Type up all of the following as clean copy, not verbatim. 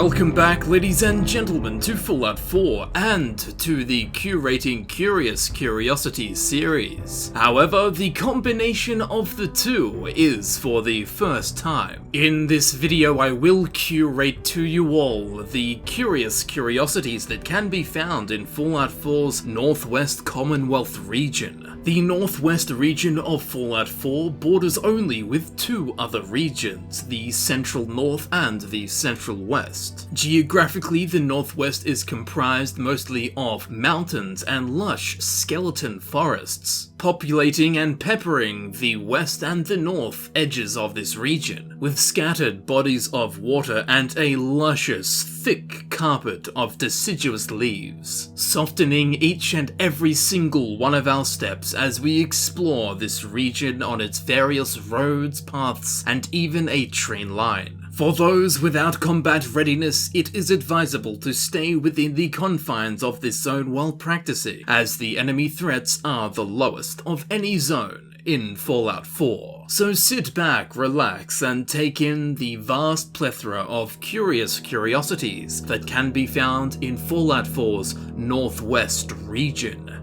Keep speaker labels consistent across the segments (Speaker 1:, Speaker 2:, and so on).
Speaker 1: Welcome back, ladies and gentlemen, to Fallout 4 and to the Curating Curious Curiosities series. However, the combination of the two is for the first time. In this video, I will curate to you all the curious curiosities that can be found in Fallout 4's Northwest Commonwealth region. The Northwest region of Fallout 4 borders only with two other regions, the Central North and the Central West. Geographically, the Northwest is comprised mostly of mountains and lush skeleton forests, populating and peppering the west and the north edges of this region, with scattered bodies of water and a luscious, thick carpet of deciduous leaves, softening each and every single one of our steps as we explore this region on its various roads, paths, and even a train line. For those without combat readiness, it is advisable to stay within the confines of this zone while practicing, as the enemy threats are the lowest of any zone in Fallout 4. So sit back, relax, and take in the vast plethora of curious curiosities that can be found in Fallout 4's Northwest region.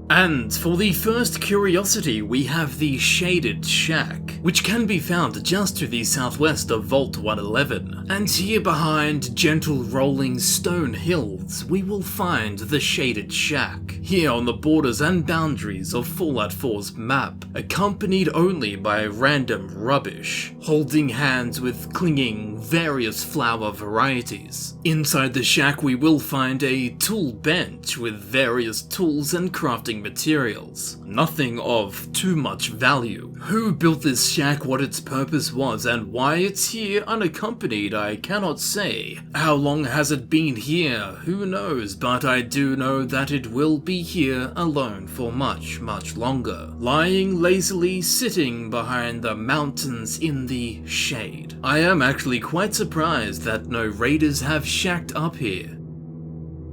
Speaker 1: And for the first curiosity, we have the Shaded Shack, which can be found just to the southwest of Vault 111. And here behind gentle rolling stone hills, we will find the Shaded Shack, here on the borders and boundaries of Fallout 4's map, accompanied only by random rubbish, holding hands with clinging various flower varieties. Inside the shack we will find a tool bench with various tools and crafting materials. Nothing of too much value. Who built this shack, what its purpose was, and why it's here unaccompanied, I cannot say. How long has it been here? Who knows, but I do know that it will be here alone for much, much longer, lying lazily sitting behind the mountains in the shade. I am actually quite surprised that no raiders have shacked up here.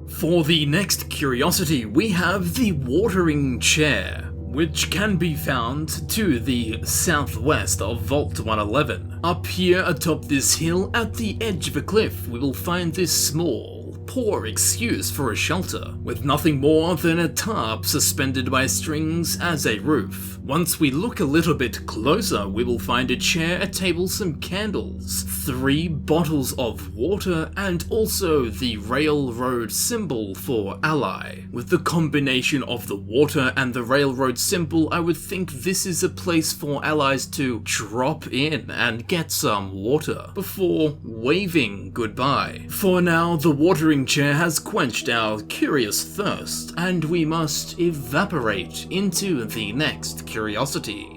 Speaker 1: For the next curiosity, we have the watering chair, which can be found to the southwest of Vault 111. Up here atop this hill at the edge of a cliff, we will find this small, poor excuse for a shelter, with nothing more than a tarp suspended by strings as a roof. Once we look a little bit closer, we will find a chair, a table, some candles, 3 bottles of water, and also the railroad symbol for ally. With the combination of the water and the railroad symbol, I would think this is a place for allies to drop in and get some water before waving goodbye. For now, the watering chair has quenched our curious thirst, and we must evaporate into the next curiosity.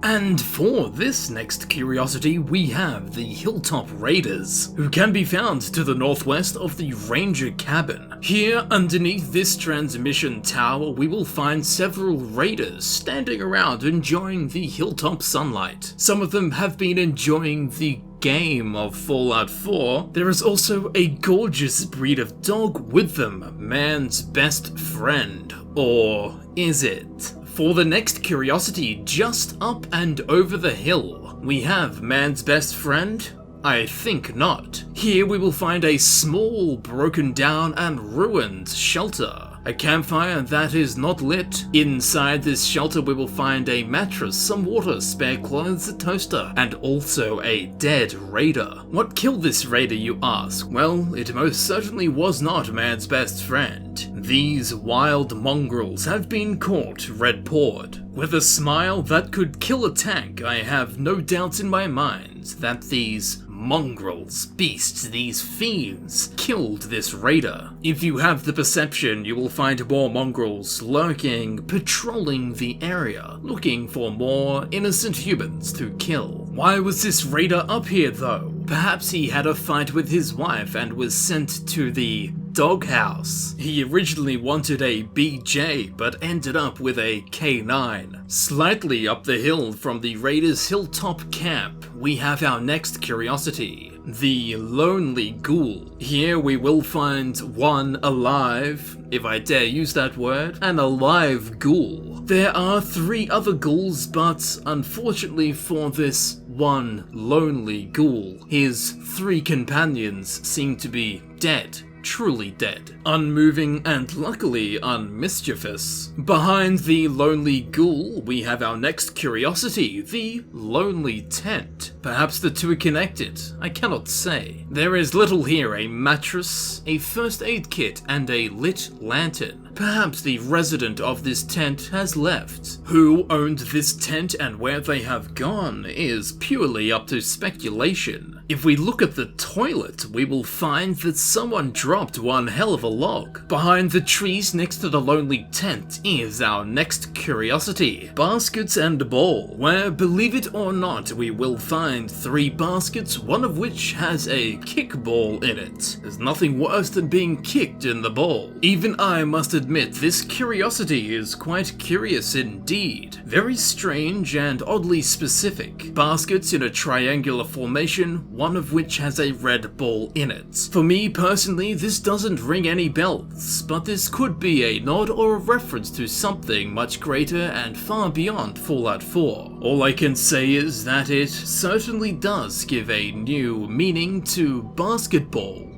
Speaker 1: And for this next curiosity, we have the Hilltop Raiders, who can be found to the northwest of the Ranger Cabin. Here, underneath this transmission tower, we will find several raiders standing around enjoying the hilltop sunlight. Some of them have been enjoying the game of Fallout 4. There is also a gorgeous breed of dog with them, man's best friend. Or is it? For the next curiosity, just up and over the hill, we have man's best friend? I think not. Here we will find a small, broken down and ruined shelter. A campfire that is not lit. Inside this shelter we will find a mattress, some water, spare clothes, a toaster, and also a dead raider. What killed this raider, you ask? Well, it most certainly was not man's best friend. These wild mongrels have been caught red-pawed. With a smile that could kill a tank, I have no doubts in my mind that these mongrels, beasts, these fiends, killed this raider. If you have the perception, you will find more mongrels lurking, patrolling the area, looking for more innocent humans to kill. Why was this raider up here though? Perhaps he had a fight with his wife and was sent to the doghouse. He originally wanted a BJ, but ended up with a Canine. Slightly up the hill from the Raiders' Hilltop camp, we have our next curiosity, the Lonely Ghoul. Here we will find one alive, if I dare use that word, an alive ghoul. There are 3 other ghouls, but unfortunately for this one lonely ghoul. His 3 companions seem to be dead. Truly dead, unmoving and luckily unmischievous. Behind the lonely ghoul, we have our next curiosity, the lonely tent. Perhaps the two are connected, I cannot say. There is little here, a mattress, a first aid kit, and a lit lantern. Perhaps the resident of this tent has left. Who owned this tent and where they have gone is purely up to speculation. If we look at the toilet, we will find that someone dropped one hell of a log. Behind the trees next to the lonely tent is our next curiosity, baskets and a bowl, where, believe it or not, we will find 3 baskets, one of which has a kickball in it. There's nothing worse than being kicked in the ball. Even I must admit this curiosity is quite curious indeed. Very strange and oddly specific. Baskets in a triangular formation, one of which has a red ball in it. For me personally, this doesn't ring any bells, but this could be a nod or a reference to something much greater and far beyond Fallout 4. All I can say is that it certainly does give a new meaning to basketball.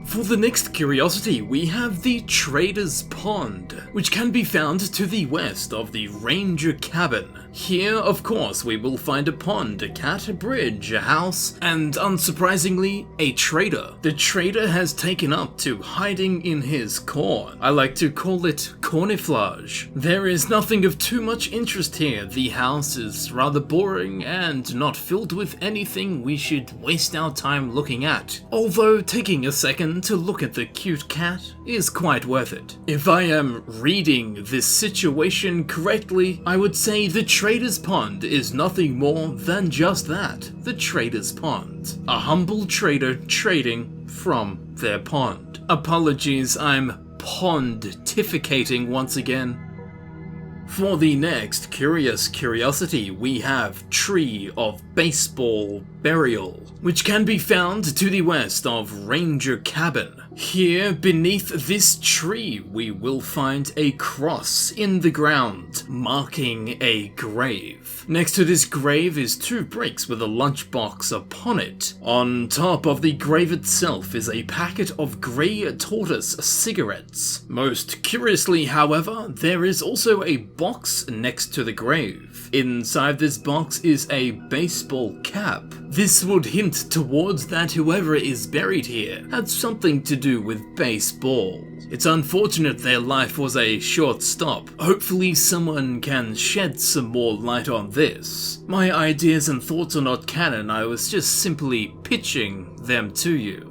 Speaker 1: For the next curiosity, we have the Trader's Pond, which can be found to the west of the Ranger Cabin. Here, of course, we will find a pond, a cat, a bridge, a house, and unsurprisingly, a trader. The trader has taken up to hiding in his corn. I like to call it corniflage. There is nothing of too much interest here. The house is rather boring and not filled with anything we should waste our time looking at. Although taking a second to look at the cute cat is quite worth it. If I am reading this situation correctly, I would say the Trader's Pond is nothing more than just that, the Trader's Pond. A humble trader trading from their pond. Apologies, I'm pontificating once again. For the next curious curiosity, we have Tree of Baseball Burial, which can be found to the west of Ranger Cabin. Here, beneath this tree, we will find a cross in the ground, marking a grave. Next to this grave is 2 bricks with a lunchbox upon it. On top of the grave itself is a packet of grey tortoise cigarettes. Most curiously, however, there is also a box next to the grave. Inside this box is a baseball cap. This would hint towards that whoever is buried here had something to do with baseball. It's unfortunate their life was a short stop. Hopefully someone can shed some more light on this. My ideas and thoughts are not canon, I was just simply pitching them to you.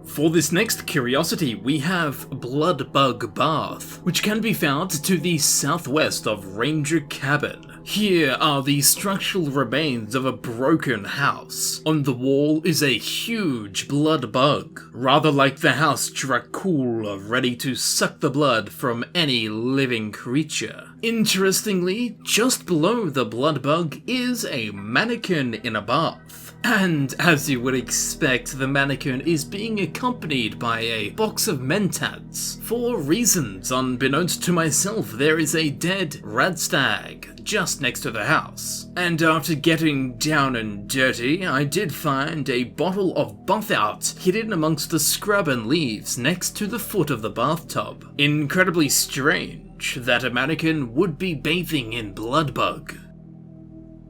Speaker 1: For this next curiosity, we have Bloodbug Bath, which can be found to the southwest of Ranger Cabin. Here are the structural remains of a broken house. On the wall is a huge blood bug, rather like the house Dracula, ready to suck the blood from any living creature. Interestingly, just below the blood bug is a mannequin in a bath. And as you would expect, the mannequin is being accompanied by a box of Mentats. For reasons unbeknownst to myself, there is a dead radstag just next to the house. And after getting down and dirty, I did find a bottle of Buff-Out hidden amongst the scrub and leaves next to the foot of the bathtub. Incredibly strange that a mannequin would be bathing in Bloodbug.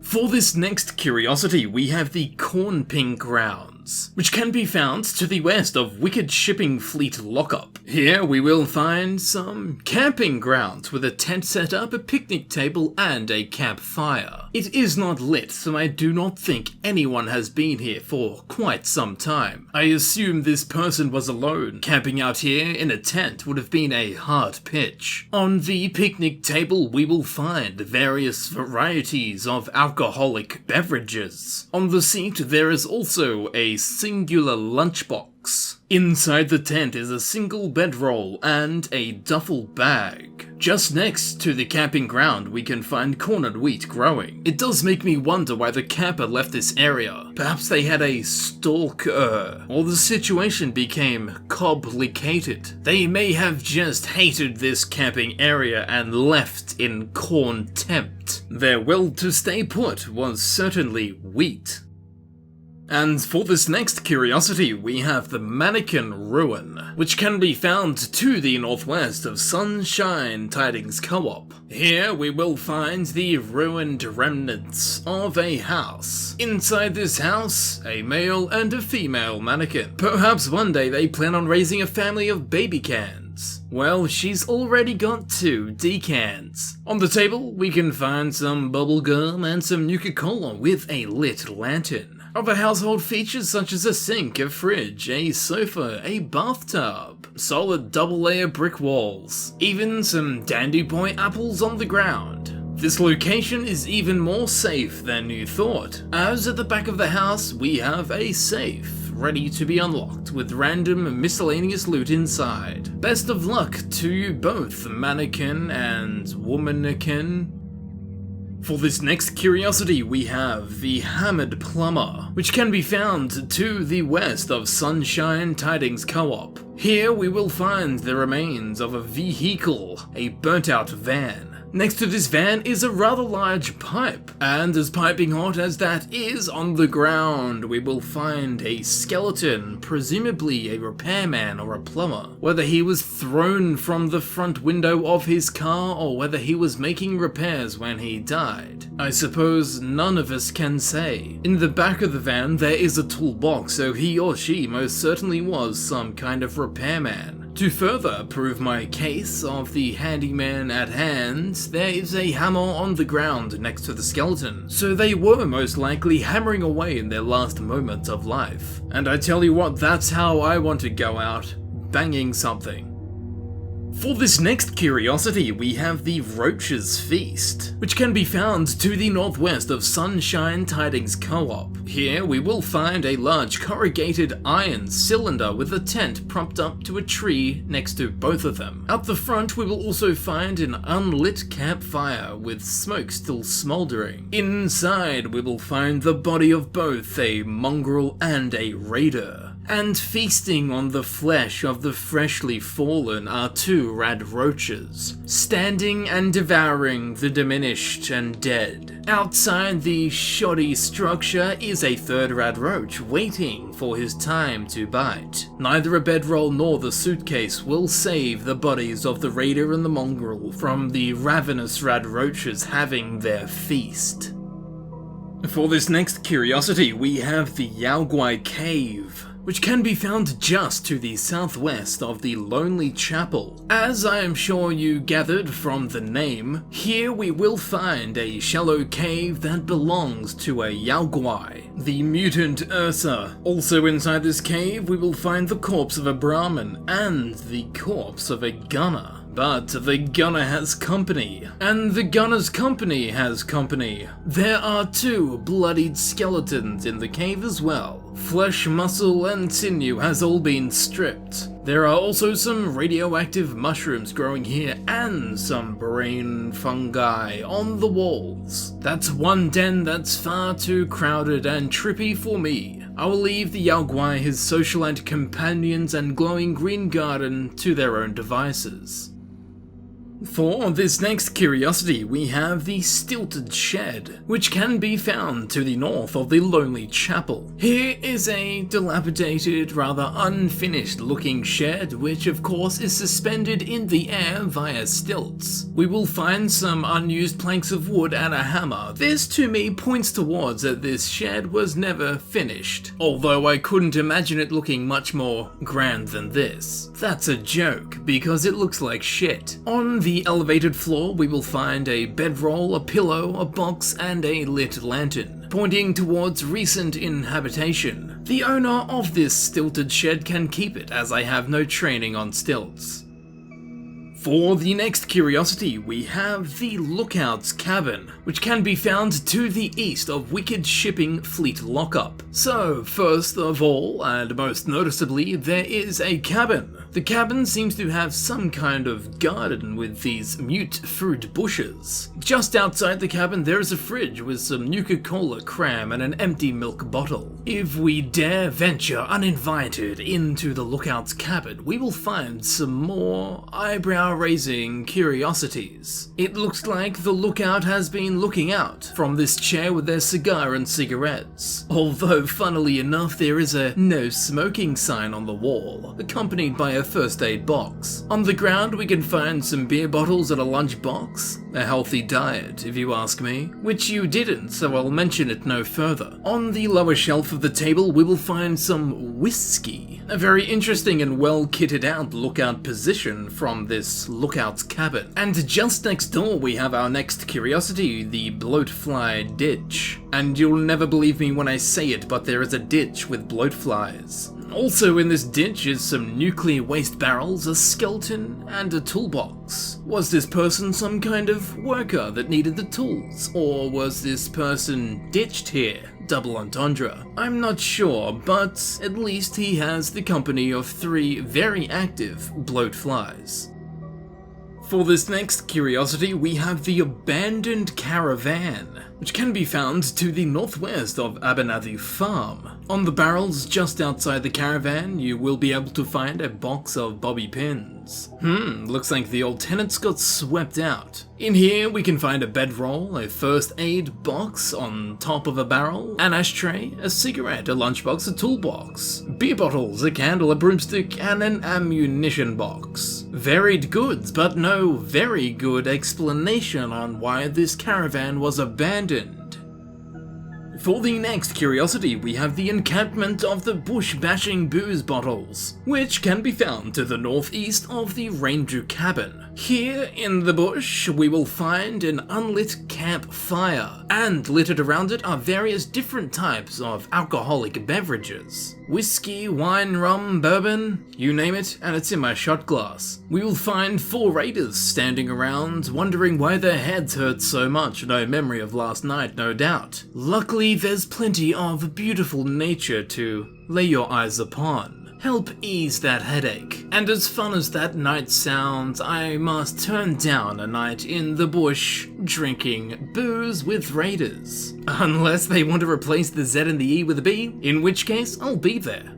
Speaker 1: For this next curiosity, we have the Cornping grounds, which can be found to the west of Wicked Shipping Fleet Lockup. Here we will find some camping grounds with a tent set up, a picnic table, and a campfire. It is not lit, so I do not think anyone has been here for quite some time. I assume this person was alone. Camping out here in a tent would have been a hard pitch. On the picnic table, we will find various varieties of alcoholic beverages. On the seat, there is also a a singular lunchbox. Inside the tent is a single bedroll and a duffel bag. Just next to the camping ground we can find cornered wheat growing. It does make me wonder why the camper left this area. Perhaps they had a stalker, or the situation became complicated. They may have just hated this camping area and left in contempt. Their will to stay put was certainly wheat. And for this next curiosity, we have the Mannequin Ruin, which can be found to the northwest of Sunshine Tidings Co-op. Here we will find the ruined remnants of a house. Inside this house, a male and a female mannequin. Perhaps one day they plan on raising a family of baby cans. Well, she's already got 2 decans. On the table, we can find some bubblegum and some Nuka-Cola with a lit lantern. Other household features such as a sink, a fridge, a sofa, a bathtub, solid double-layer brick walls, even some Dandy Boy apples on the ground. This location is even more safe than you thought, as at the back of the house we have a safe, ready to be unlocked with random miscellaneous loot inside. Best of luck to you both, mannequin and womanikin. For this next curiosity we have the Hammered Plumber, which can be found to the west of Sunshine Tidings Co-op. Here we will find the remains of a vehicle, a burnt out van. Next to this van is a rather large pipe, and as piping hot as that is, on the ground we will find a skeleton, presumably a repairman or a plumber. Whether he was thrown from the front window of his car or whether he was making repairs when he died, I suppose none of us can say. In the back of the van there is a toolbox, so he or she most certainly was some kind of repairman. To further prove my case of the handyman at hand, there is a hammer on the ground next to the skeleton, so they were most likely hammering away in their last moments of life. And I tell you what, that's how I want to go out, banging something. For this next curiosity, we have the Roach's Feast, which can be found to the northwest of Sunshine Tidings Co-op. Here we will find a large corrugated iron cylinder with a tent propped up to a tree next to both of them. Out the front we will also find an unlit campfire with smoke still smouldering. Inside we will find the body of both a mongrel and a raider. And feasting on the flesh of the freshly fallen are 2 rad roaches, standing and devouring the diminished and dead. Outside the shoddy structure is a 3rd rad roach waiting for his time to bite. Neither a bedroll nor the suitcase will save the bodies of the raider and the mongrel from the ravenous rad roaches having their feast. For this next curiosity, we have the Guai Cave, which can be found just to the southwest of the Lonely Chapel. As I am sure you gathered from the name, here we will find a shallow cave that belongs to a Guai, the mutant Ursa. Also inside this cave we will find the corpse of a Brahmin and the corpse of a gunner. But the gunner has company, and the gunner's company has company. There are 2 bloodied skeletons in the cave as well. Flesh, muscle, and sinew has all been stripped. There are also some radioactive mushrooms growing here and some brain fungi on the walls. That's one den that's far too crowded and trippy for me. I will leave the Guai, his social and companions, and glowing green garden to their own devices. For this next curiosity, we have the Stilted Shed, which can be found to the north of the Lonely Chapel. Here is a dilapidated, rather unfinished looking shed, which of course is suspended in the air via stilts. We will find some unused planks of wood and a hammer. This to me points towards that this shed was never finished, although I couldn't imagine it looking much more grand than this. That's a joke, because it looks like shit. On the elevated floor we will find a bedroll, a pillow, a box, and a lit lantern, pointing towards recent inhabitation. The owner of this stilted shed can keep it, as I have no training on stilts. For the next curiosity, we have the Lookout's Cabin, which can be found to the east of Wicked Shipping Fleet Lockup. So, first of all, and most noticeably, there is a cabin. The cabin seems to have some kind of garden with these mute fruit bushes. Just outside the cabin, there is a fridge with some Nuka-Cola cram and an empty milk bottle. If we dare venture uninvited into the Lookout's cabin, we will find some more eyebrow-raising curiosities. It looks like the Lookout has been looking out from this chair with their cigar and cigarettes. Although, funnily enough, there is a no smoking sign on the wall, accompanied by a first aid box. On the ground, we can find some beer bottles and a lunch box. A healthy diet, if you ask me. Which you didn't, so I'll mention it no further. On the lower shelf of the table, we will find some whiskey. A very interesting and well kitted out lookout position from this Lookout's cabin. And just next door we have our next curiosity, the Bloatfly ditch. And you'll never believe me when I say it, but there is a ditch with bloatflies. Also in this ditch is some nuclear waste barrels, a skeleton, and a toolbox. Was this person some kind of worker that needed the tools? Or was this person ditched here? Double entendre. I'm not sure, but at least he has the company of 3 very active bloatflies. For this next curiosity, we have the abandoned Caravan, which can be found to the northwest of Abernathy Farm. On the barrels just outside the Caravan, you will be able to find a box of bobby pins. Looks like the old tenants got swept out. In here, we can find a bedroll, a first aid box on top of a barrel, an ashtray, a cigarette, a lunchbox, a toolbox, beer bottles, a candle, a broomstick, and an ammunition box. Varied goods, but no very good explanation on why this caravan was abandoned. For the next curiosity, we have the encampment of the bush-bashing booze bottles, which can be found to the northeast of the Ranger cabin. Here in the bush, we will find an unlit campfire, and littered around it are various different types of alcoholic beverages. Whiskey, wine, rum, bourbon, you name it, and it's in my shot glass. We will find 4 raiders standing around, wondering why their heads hurt so much, no memory of last night, no doubt. Luckily, there's plenty of beautiful nature to lay your eyes upon. Help ease that headache. And as fun as that night sounds, I must turn down a night in the bush, drinking booze with raiders. Unless they want to replace the Z and the E with a B, in which case I'll be there.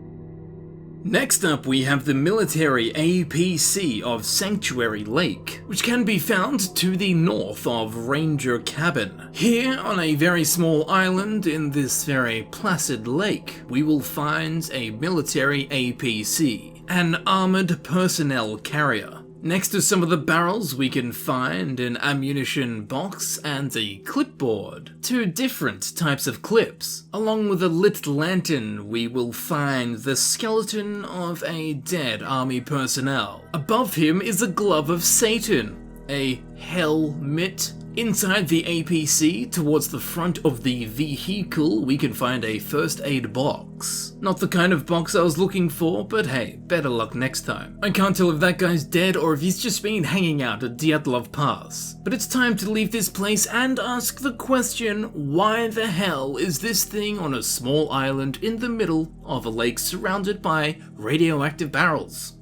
Speaker 1: Next up, we have the military APC of Sanctuary Lake, which can be found to the north of Ranger Cabin. Here, on a very small island in this very placid lake, we will find a military APC, an armored personnel carrier. Next to some of the barrels, we can find an ammunition box and a clipboard. 2 different types of clips. Along with a lit lantern, we will find the skeleton of a dead army personnel. Above him is a glove of Satan, a helmet. Inside the APC, towards the front of the vehicle, we can find a first aid box. Not the kind of box I was looking for, but hey, better luck next time. I can't tell if that guy's dead or if he's just been hanging out at Dyatlov Pass. But it's time to leave this place and ask the question, why the hell is this thing on a small island in the middle of a lake surrounded by radioactive barrels?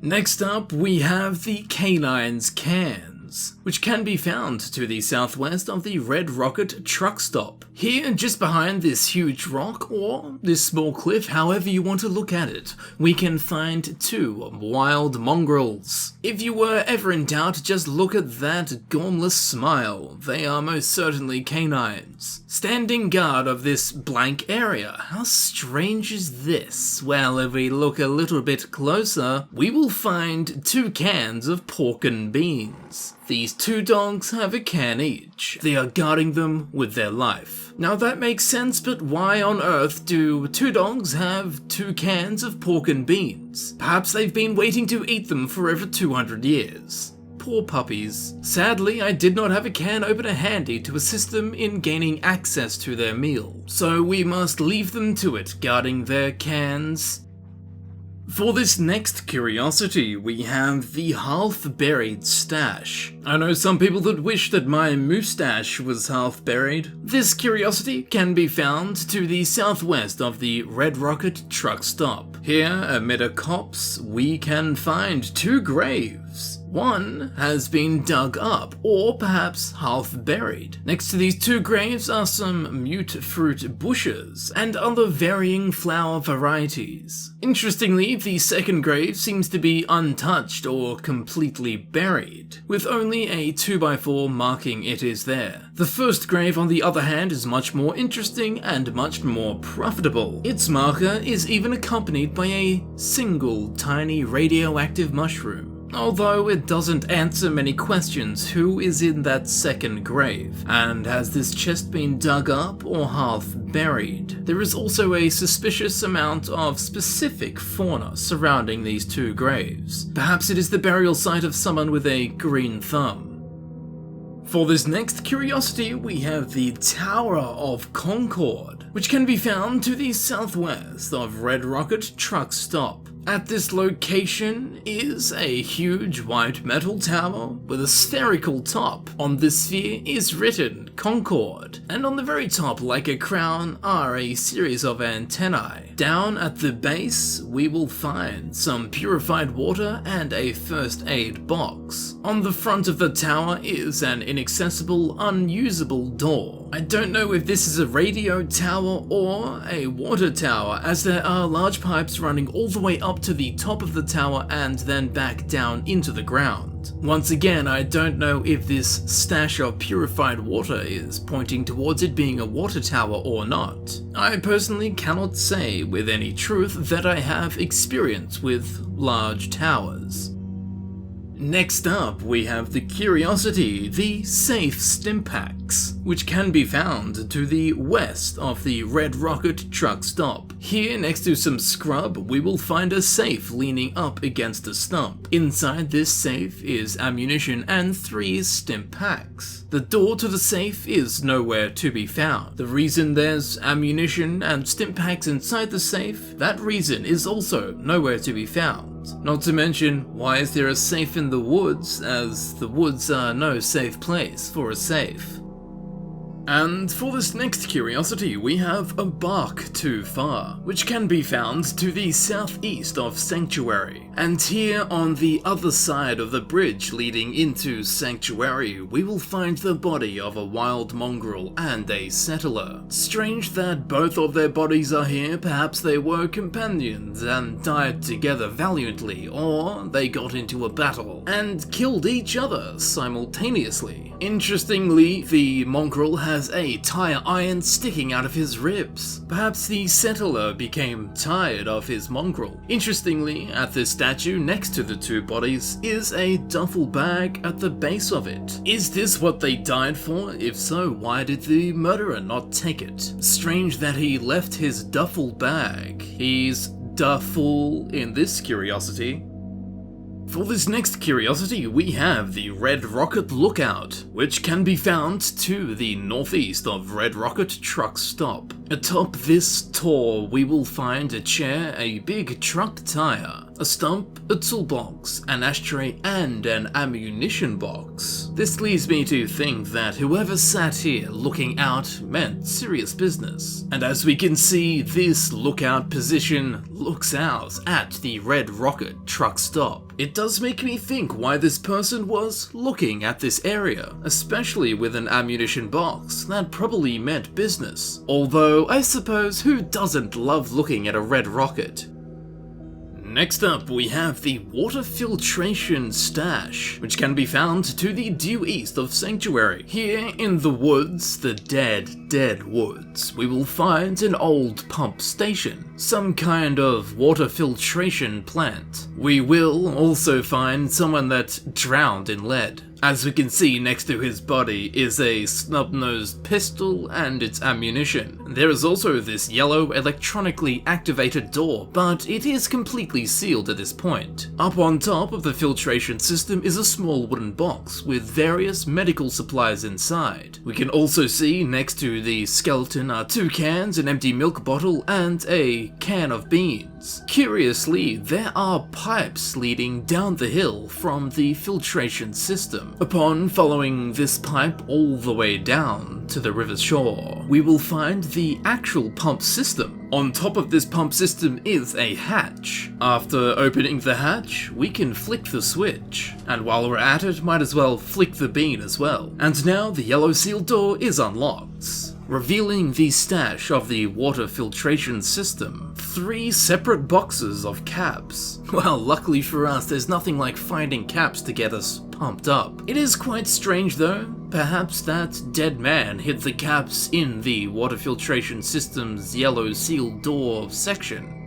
Speaker 1: Next up, we have the Canine's can, which can be found to the southwest of the Red Rocket truck stop. Here, just behind this huge rock, or this small cliff, however you want to look at it, we can find 2 wild mongrels. If you were ever in doubt, just look at that gormless smile. They are most certainly canines, standing guard of this blank area. How strange is this? Well, if we look a little bit closer, we will find 2 cans of pork and beans. These 2 dogs have a can each. They are guarding them with their life. Now that makes sense, but why on earth do 2 dogs have 2 cans of pork and beans? Perhaps they've been waiting to eat them for over 200 years. Poor puppies. Sadly, I did not have a can opener handy to assist them in gaining access to their meal, so we must leave them to it, guarding their cans. For this next curiosity, we have the half-buried stash. I know some people that wish that my moustache was half-buried. This curiosity can be found to the southwest of the Red Rocket truck stop. Here, amid a copse, we can find two graves. One has been dug up, or perhaps half-buried. Next to these two graves are some mute fruit bushes and other varying flower varieties. Interestingly, the second grave seems to be untouched or completely buried, with only a 2x4 marking it is there. The first grave, on the other hand, is much more interesting and much more profitable. Its marker is even accompanied by a single tiny radioactive mushroom. Although it doesn't answer many questions who is in that second grave, and has this chest been dug up or half buried. There is also a suspicious amount of specific fauna surrounding these two graves. Perhaps it is the burial site of someone with a green thumb. For this next curiosity, we have the Tower of Concord, which can be found to the southwest of Red Rocket truck stop. At this location is a huge white metal tower with a spherical top. On the sphere is written Concord, and on the very top, like a crown, are a series of antennae. Down at the base, we will find some purified water and a first aid box. On the front of the tower is an inaccessible, unusable door. I don't know if this is a radio tower or a water tower, as there are large pipes running all the way up to the top of the tower and then back down into the ground. Once again, I don't know if this stash of purified water is pointing towards it being a water tower or not. I personally cannot say with any truth that I have experience with large towers. Next up, we have the curiosity, the safe Stimpaks, which can be found to the west of the Red Rocket truck stop. Here, next to some scrub, we will find a safe leaning up against a stump. Inside this safe is ammunition and 3 Stimpaks. The door to the safe is nowhere to be found. The reason there's ammunition and Stimpaks inside the safe, that reason is also nowhere to be found. Not to mention, why is there a safe in the woods, as the woods are no safe place for a safe. And for this next curiosity, we have a bark too far, which can be found to the southeast of Sanctuary. And here on the other side of the bridge leading into Sanctuary, we will find the body of a wild mongrel and a settler. Strange that both of their bodies are here. Perhaps they were companions and died together valiantly, or they got into a battle and killed each other simultaneously. Interestingly, the mongrel has a tire iron sticking out of his ribs. Perhaps the settler became tired of his mongrel. Interestingly, at the statue next to the two bodies is a duffel bag at the base of it. Is this what they died for? If so, why did the murderer not take it? Strange that he left his duffel bag. He's duffel in this curiosity. For this next curiosity, we have the Red Rocket Lookout, which can be found to the northeast of Red Rocket truck stop. Atop this tour, we will find a chair, a big truck tire, a stump, a toolbox, an ashtray, and an ammunition box. This leads me to think that whoever sat here looking out meant serious business. And as we can see, this lookout position looks out at the Red Rocket truck stop. It does make me think why this person was looking at this area, especially with an ammunition box. That probably meant business. Although, I suppose who doesn't love looking at a red rocket? Next up, we have the water filtration stash, which can be found to the due east of Sanctuary. Here in the woods, the dead woods, we will find an old pump station, some kind of water filtration plant. We will also find someone that drowned in lead. As we can see, next to his body is a snub-nosed pistol and its ammunition. There is also this yellow electronically activated door, but it is completely sealed at this point. Up on top of the filtration system is a small wooden box with various medical supplies inside. We can also see next to the skeleton are 2 cans, an empty milk bottle, and a can of beans. sections. Curiously, there are pipes leading down the hill from the filtration system. Upon following this pipe all the way down to the river's shore, we will find the actual pump system. On top of this pump system is a hatch. After opening the hatch, we can flick the switch. And while we're at it, might as well flick the bean as well. And now the yellow sealed door is unlocked, revealing the stash of the water filtration system. 3 separate boxes of caps. Well, luckily for us, there's nothing like finding caps to get us pumped up. It is quite strange though. Perhaps that dead man hid the caps in the water filtration system's yellow sealed door section.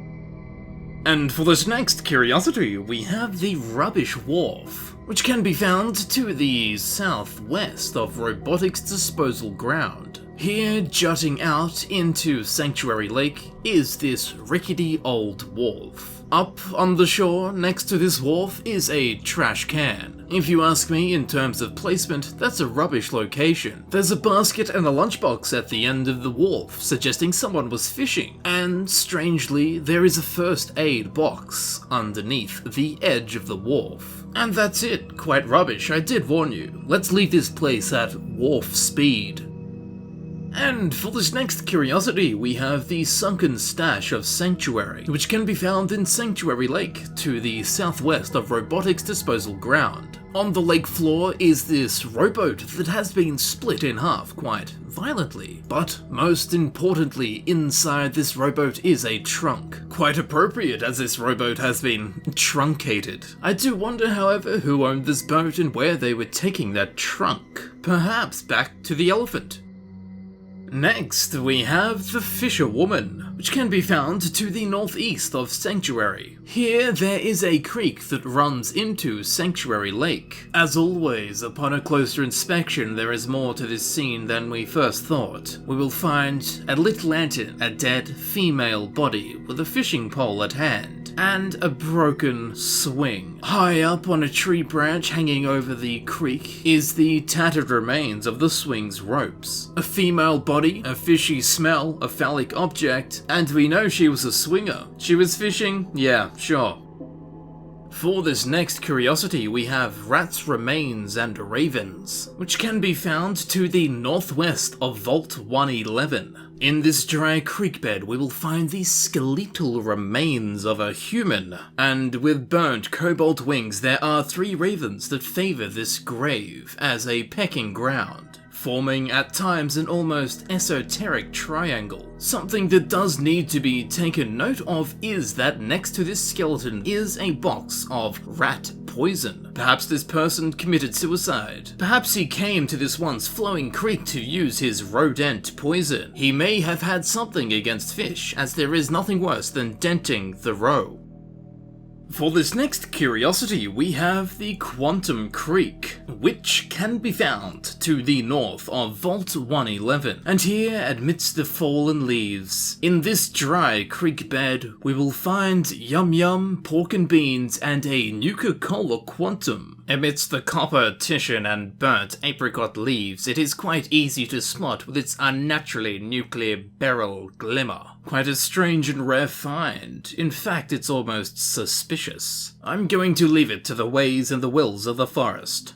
Speaker 1: And for this next curiosity, we have the Rubbish Wharf, which can be found to the southwest of Robotics disposal ground. Here, jutting out into Sanctuary Lake, is this rickety old wharf. Up on the shore, next to this wharf, is a trash can. If you ask me, in terms of placement, that's a rubbish location. There's a basket and a lunchbox at the end of the wharf, suggesting someone was fishing. And strangely, there is a first aid box underneath the edge of the wharf. And that's it, quite rubbish, I did warn you. Let's leave this place at wharf speed. And for this next curiosity, we have the sunken stash of Sanctuary, which can be found in Sanctuary Lake, to the southwest of Robotics disposal ground. On the lake floor is this rowboat that has been split in half quite violently. But most importantly, inside this rowboat is a trunk. Quite appropriate, as this rowboat has been truncated. I do wonder, however, who owned this boat and where they were taking that trunk. Perhaps back to the elephant. Next, we have the Fisher Woman, which can be found to the northeast of Sanctuary. Here, there is a creek that runs into Sanctuary Lake. As always, upon a closer inspection, there is more to this scene than we first thought. We will find a lit lantern, a dead female body with a fishing pole at hand, and a broken swing. High up on a tree branch hanging over the creek is the tattered remains of the swing's ropes. A female body, a fishy smell, a phallic object, and we know she was a swinger. She was fishing? Yeah, sure. For this next curiosity, we have rats' remains and ravens, which can be found to the northwest of Vault 111. In this dry creek bed, we will find the skeletal remains of a human, and with burnt cobalt wings, there are 3 ravens that favor this grave as a pecking ground, forming at times an almost esoteric triangle. Something that does need to be taken note of is that next to this skeleton is a box of rat poison. Perhaps this person committed suicide. Perhaps he came to this once flowing creek to use his rodent poison. He may have had something against fish, as there is nothing worse than denting the roe. For this next curiosity, we have the Quantum Creek, which can be found to the north of Vault 111, and here, amidst the fallen leaves, in this dry creek bed, we will find Yum Yum, pork and beans, and a Nuka-Cola Quantum. Amidst the copper, titian, and burnt apricot leaves, it is quite easy to spot with its unnaturally nuclear beryl glimmer. Quite a strange and rare find. In fact, it's almost suspicious. I'm going to leave it to the ways and the wills of the forest.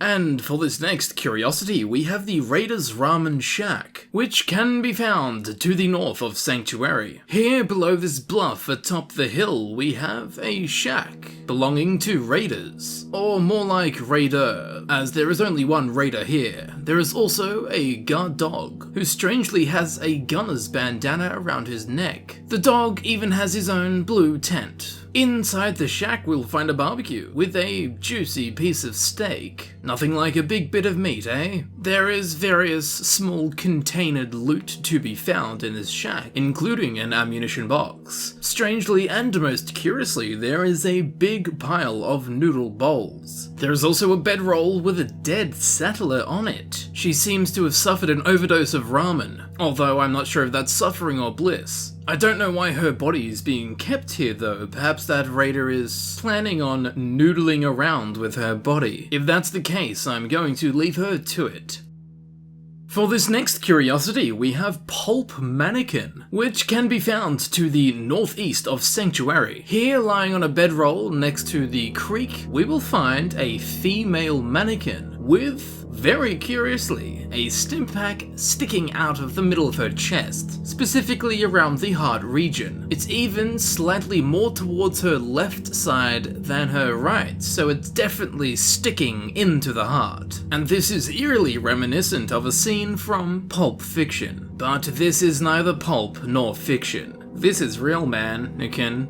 Speaker 1: And for this next curiosity, we have the Raiders Ramen Shack, which can be found to the north of Sanctuary. Here below this bluff atop the hill, we have a shack belonging to raiders, or more like raider, as there is only one raider here. There is also a guard dog, who strangely has a gunner's bandana around his neck. The dog even has his own blue tent. Inside the shack we'll find a barbecue with a juicy piece of steak. Nothing like a big bit of meat, eh? There is various small containered loot to be found in this shack, including an ammunition box. Strangely and most curiously, there is a big pile of noodle bowls. There is also a bedroll with a dead settler on it. She seems to have suffered an overdose of ramen, although I'm not sure if that's suffering or bliss. I don't know why her body is being kept here though. Perhaps that raider is planning on noodling around with her body. If that's the case, I'm going to leave her to it. For this next curiosity, we have Pulp Mannequin, which can be found to the northeast of Sanctuary. Here, lying on a bedroll next to the creek, we will find a female mannequin with, very curiously, a Stimpak sticking out of the middle of her chest, specifically around the heart region. It's even slightly more towards her left side than her right, so it's definitely sticking into the heart. And this is eerily reminiscent of a scene from Pulp Fiction. But this is neither pulp nor fiction. This is real, man, Nikin.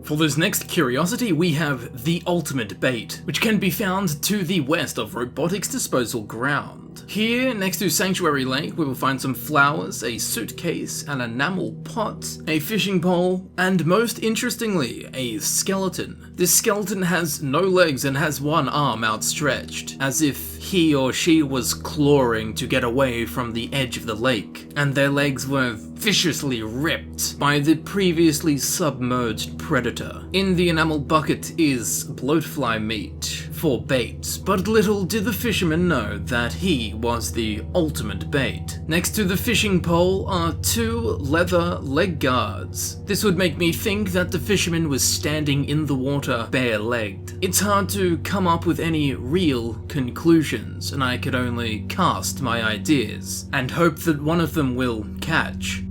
Speaker 1: For this next curiosity, we have the ultimate bait, which can be found to the west of Robotics Disposal Ground. Here, next to Sanctuary Lake, we will find some flowers, a suitcase, an enamel pot, a fishing pole, and most interestingly, a skeleton. This skeleton has no legs and has one arm outstretched, as if he or she was clawing to get away from the edge of the lake, and their legs were viciously ripped by the previously submerged predator. In the enamel bucket is bloatfly meat for bait, but little did the fisherman know that he was the ultimate bait. Next to the fishing pole are two leather leg guards. This would make me think that the fisherman was standing in the water bare-legged. It's hard to come up with any real conclusions, and I could only cast my ideas and hope that one of them will catch.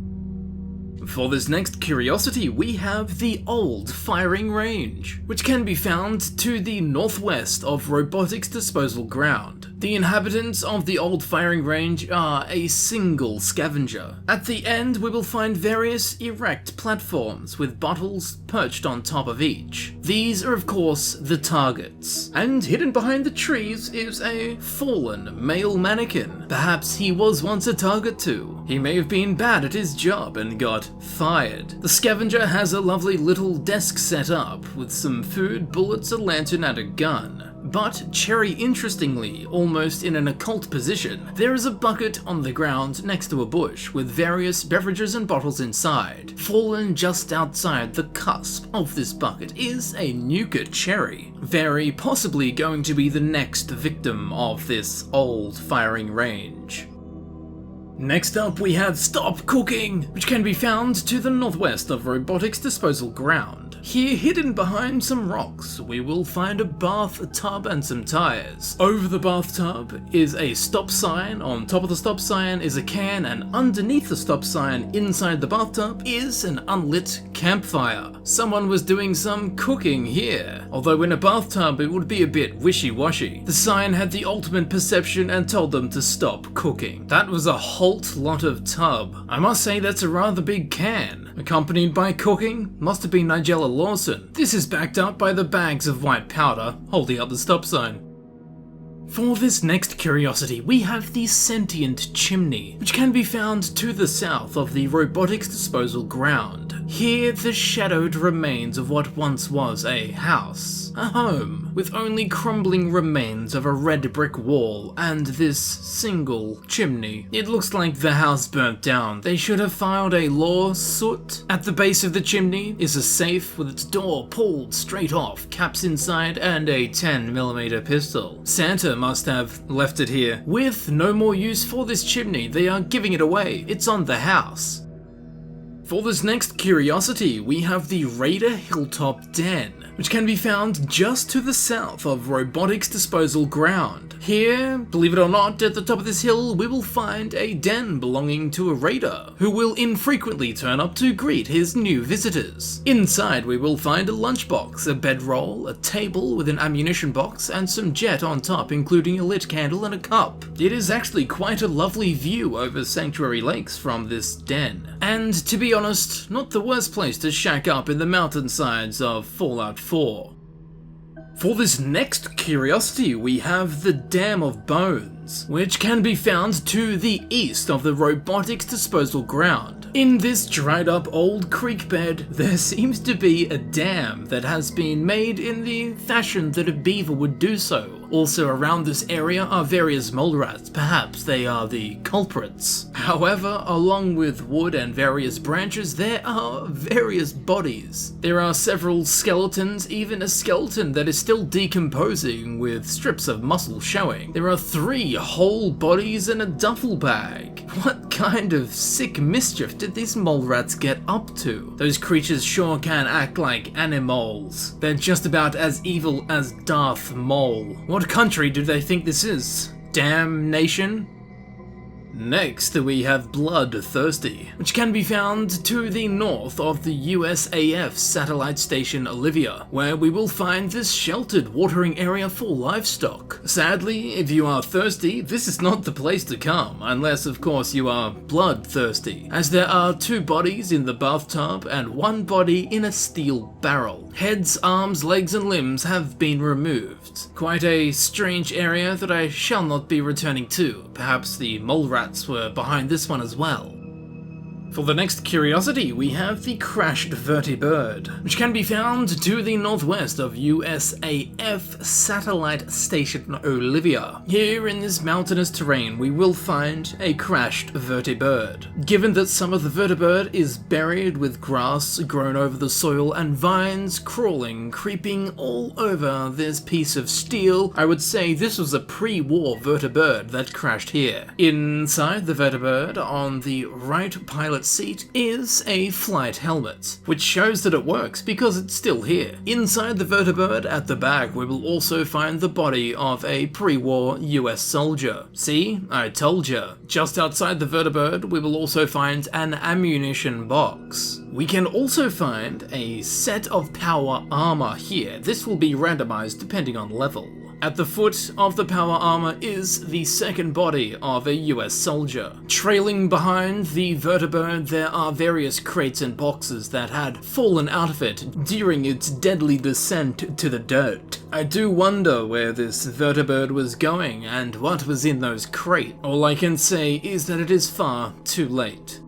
Speaker 1: For this next curiosity, we have the old firing range, which can be found to the northwest of Robotics Disposal Ground. The inhabitants of the old firing range are a single scavenger. At the end, we will find various erect platforms with bottles perched on top of each. These are of course the targets. And hidden behind the trees is a fallen male mannequin. Perhaps he was once a target too. He may have been bad at his job and got fired. The scavenger has a lovely little desk set up with some food, bullets, a lantern, and a gun. But, cherry interestingly, almost in an occult position, there is a bucket on the ground next to a bush with various beverages and bottles inside. Fallen just outside the cusp of this bucket is a nuka cherry, very possibly going to be the next victim of this old firing range. Next up we have Stop Cooking, which can be found to the northwest of Robotics Disposal Ground. Here, hidden behind some rocks, we will find a bath, a tub, and some tires. Over the bathtub is a stop sign, on top of the stop sign is a can, and underneath the stop sign inside the bathtub is an unlit campfire. Someone was doing some cooking here, although in a bathtub it would be a bit wishy-washy. The sign had the ultimate perception and told them to stop cooking. That was a whole lot of tub. I must say that's a rather big can. Accompanied by cooking, must have been Nigella Lawson. This is backed up by the bags of white powder holding up the stop sign. For this next curiosity, we have the Sentient Chimney, which can be found to the south of the Robotics Disposal Ground. Here, the shadowed remains of what once was a house, a home, with only crumbling remains of a red brick wall and this single chimney. It looks like the house burnt down. They should have filed a lawsuit. At the base of the chimney is a safe with its door pulled straight off, caps inside, and a 10mm pistol. Santa must have left it here. With no more use for this chimney, they are giving it away. It's on the house. For this next curiosity, we have the Raider Hilltop Den, which can be found just to the south of Robotics Disposal Ground. Here, believe it or not, at the top of this hill, we will find a den belonging to a raider, who will infrequently turn up to greet his new visitors. Inside, we will find a lunchbox, a bedroll, a table with an ammunition box, and some jet on top, including a lit candle and a cup. It is actually quite a lovely view over Sanctuary Lakes from this den. And to be honest, not the worst place to shack up in the mountainsides of Fallout 4. For this next curiosity, we have the Dam of Bones, which can be found to the east of the Robotics Disposal Ground. In this dried up old creek bed, there seems to be a dam that has been made in the fashion that a beaver would do so. Also around this area are various mole rats, perhaps they are the culprits. However, along with wood and various branches, there are various bodies. There are several skeletons, even a skeleton that is still decomposing with strips of muscle showing. There are 3 whole bodies and a duffel bag. What kind of sick mischief did these mole rats get up to? Those creatures sure can act like animals. They're just about as evil as Darth Maul. What country do they think this is? Damnation? Next, we have Bloodthirsty, which can be found to the north of the USAF satellite station Olivia, where we will find this sheltered watering area for livestock. Sadly, if you are thirsty, this is not the place to come, unless of course you are bloodthirsty, as there are 2 bodies in the bathtub and 1 body in a steel barrel. Heads, arms, legs and limbs have been removed. Quite a strange area that I shall not be returning to. Perhaps the mole rats were behind this one as well. For the next curiosity, we have the crashed Vertibird, which can be found to the northwest of USAF satellite station Olivia. Here in this mountainous terrain, we will find a crashed Vertibird. Given that some of the Vertibird is buried with grass grown over the soil and vines crawling, creeping all over this piece of steel, I would say this was a pre-war Vertibird that crashed here. Inside the Vertibird, on the right pilot seat, is a flight helmet, which shows that it works because it's still here. Inside the Vertibird at the back, we will also find the body of a pre-war US soldier. See, I told ya. Just outside the Vertibird, we will also find an ammunition box. We can also find a set of power armor here. This will be randomized depending on level. At the foot of the power armor is the second body of a US soldier. Trailing behind the Vertibird, there are various crates and boxes that had fallen out of it during its deadly descent to the dirt. I do wonder where this Vertibird was going and what was in those crates. All I can say is that it is far too late.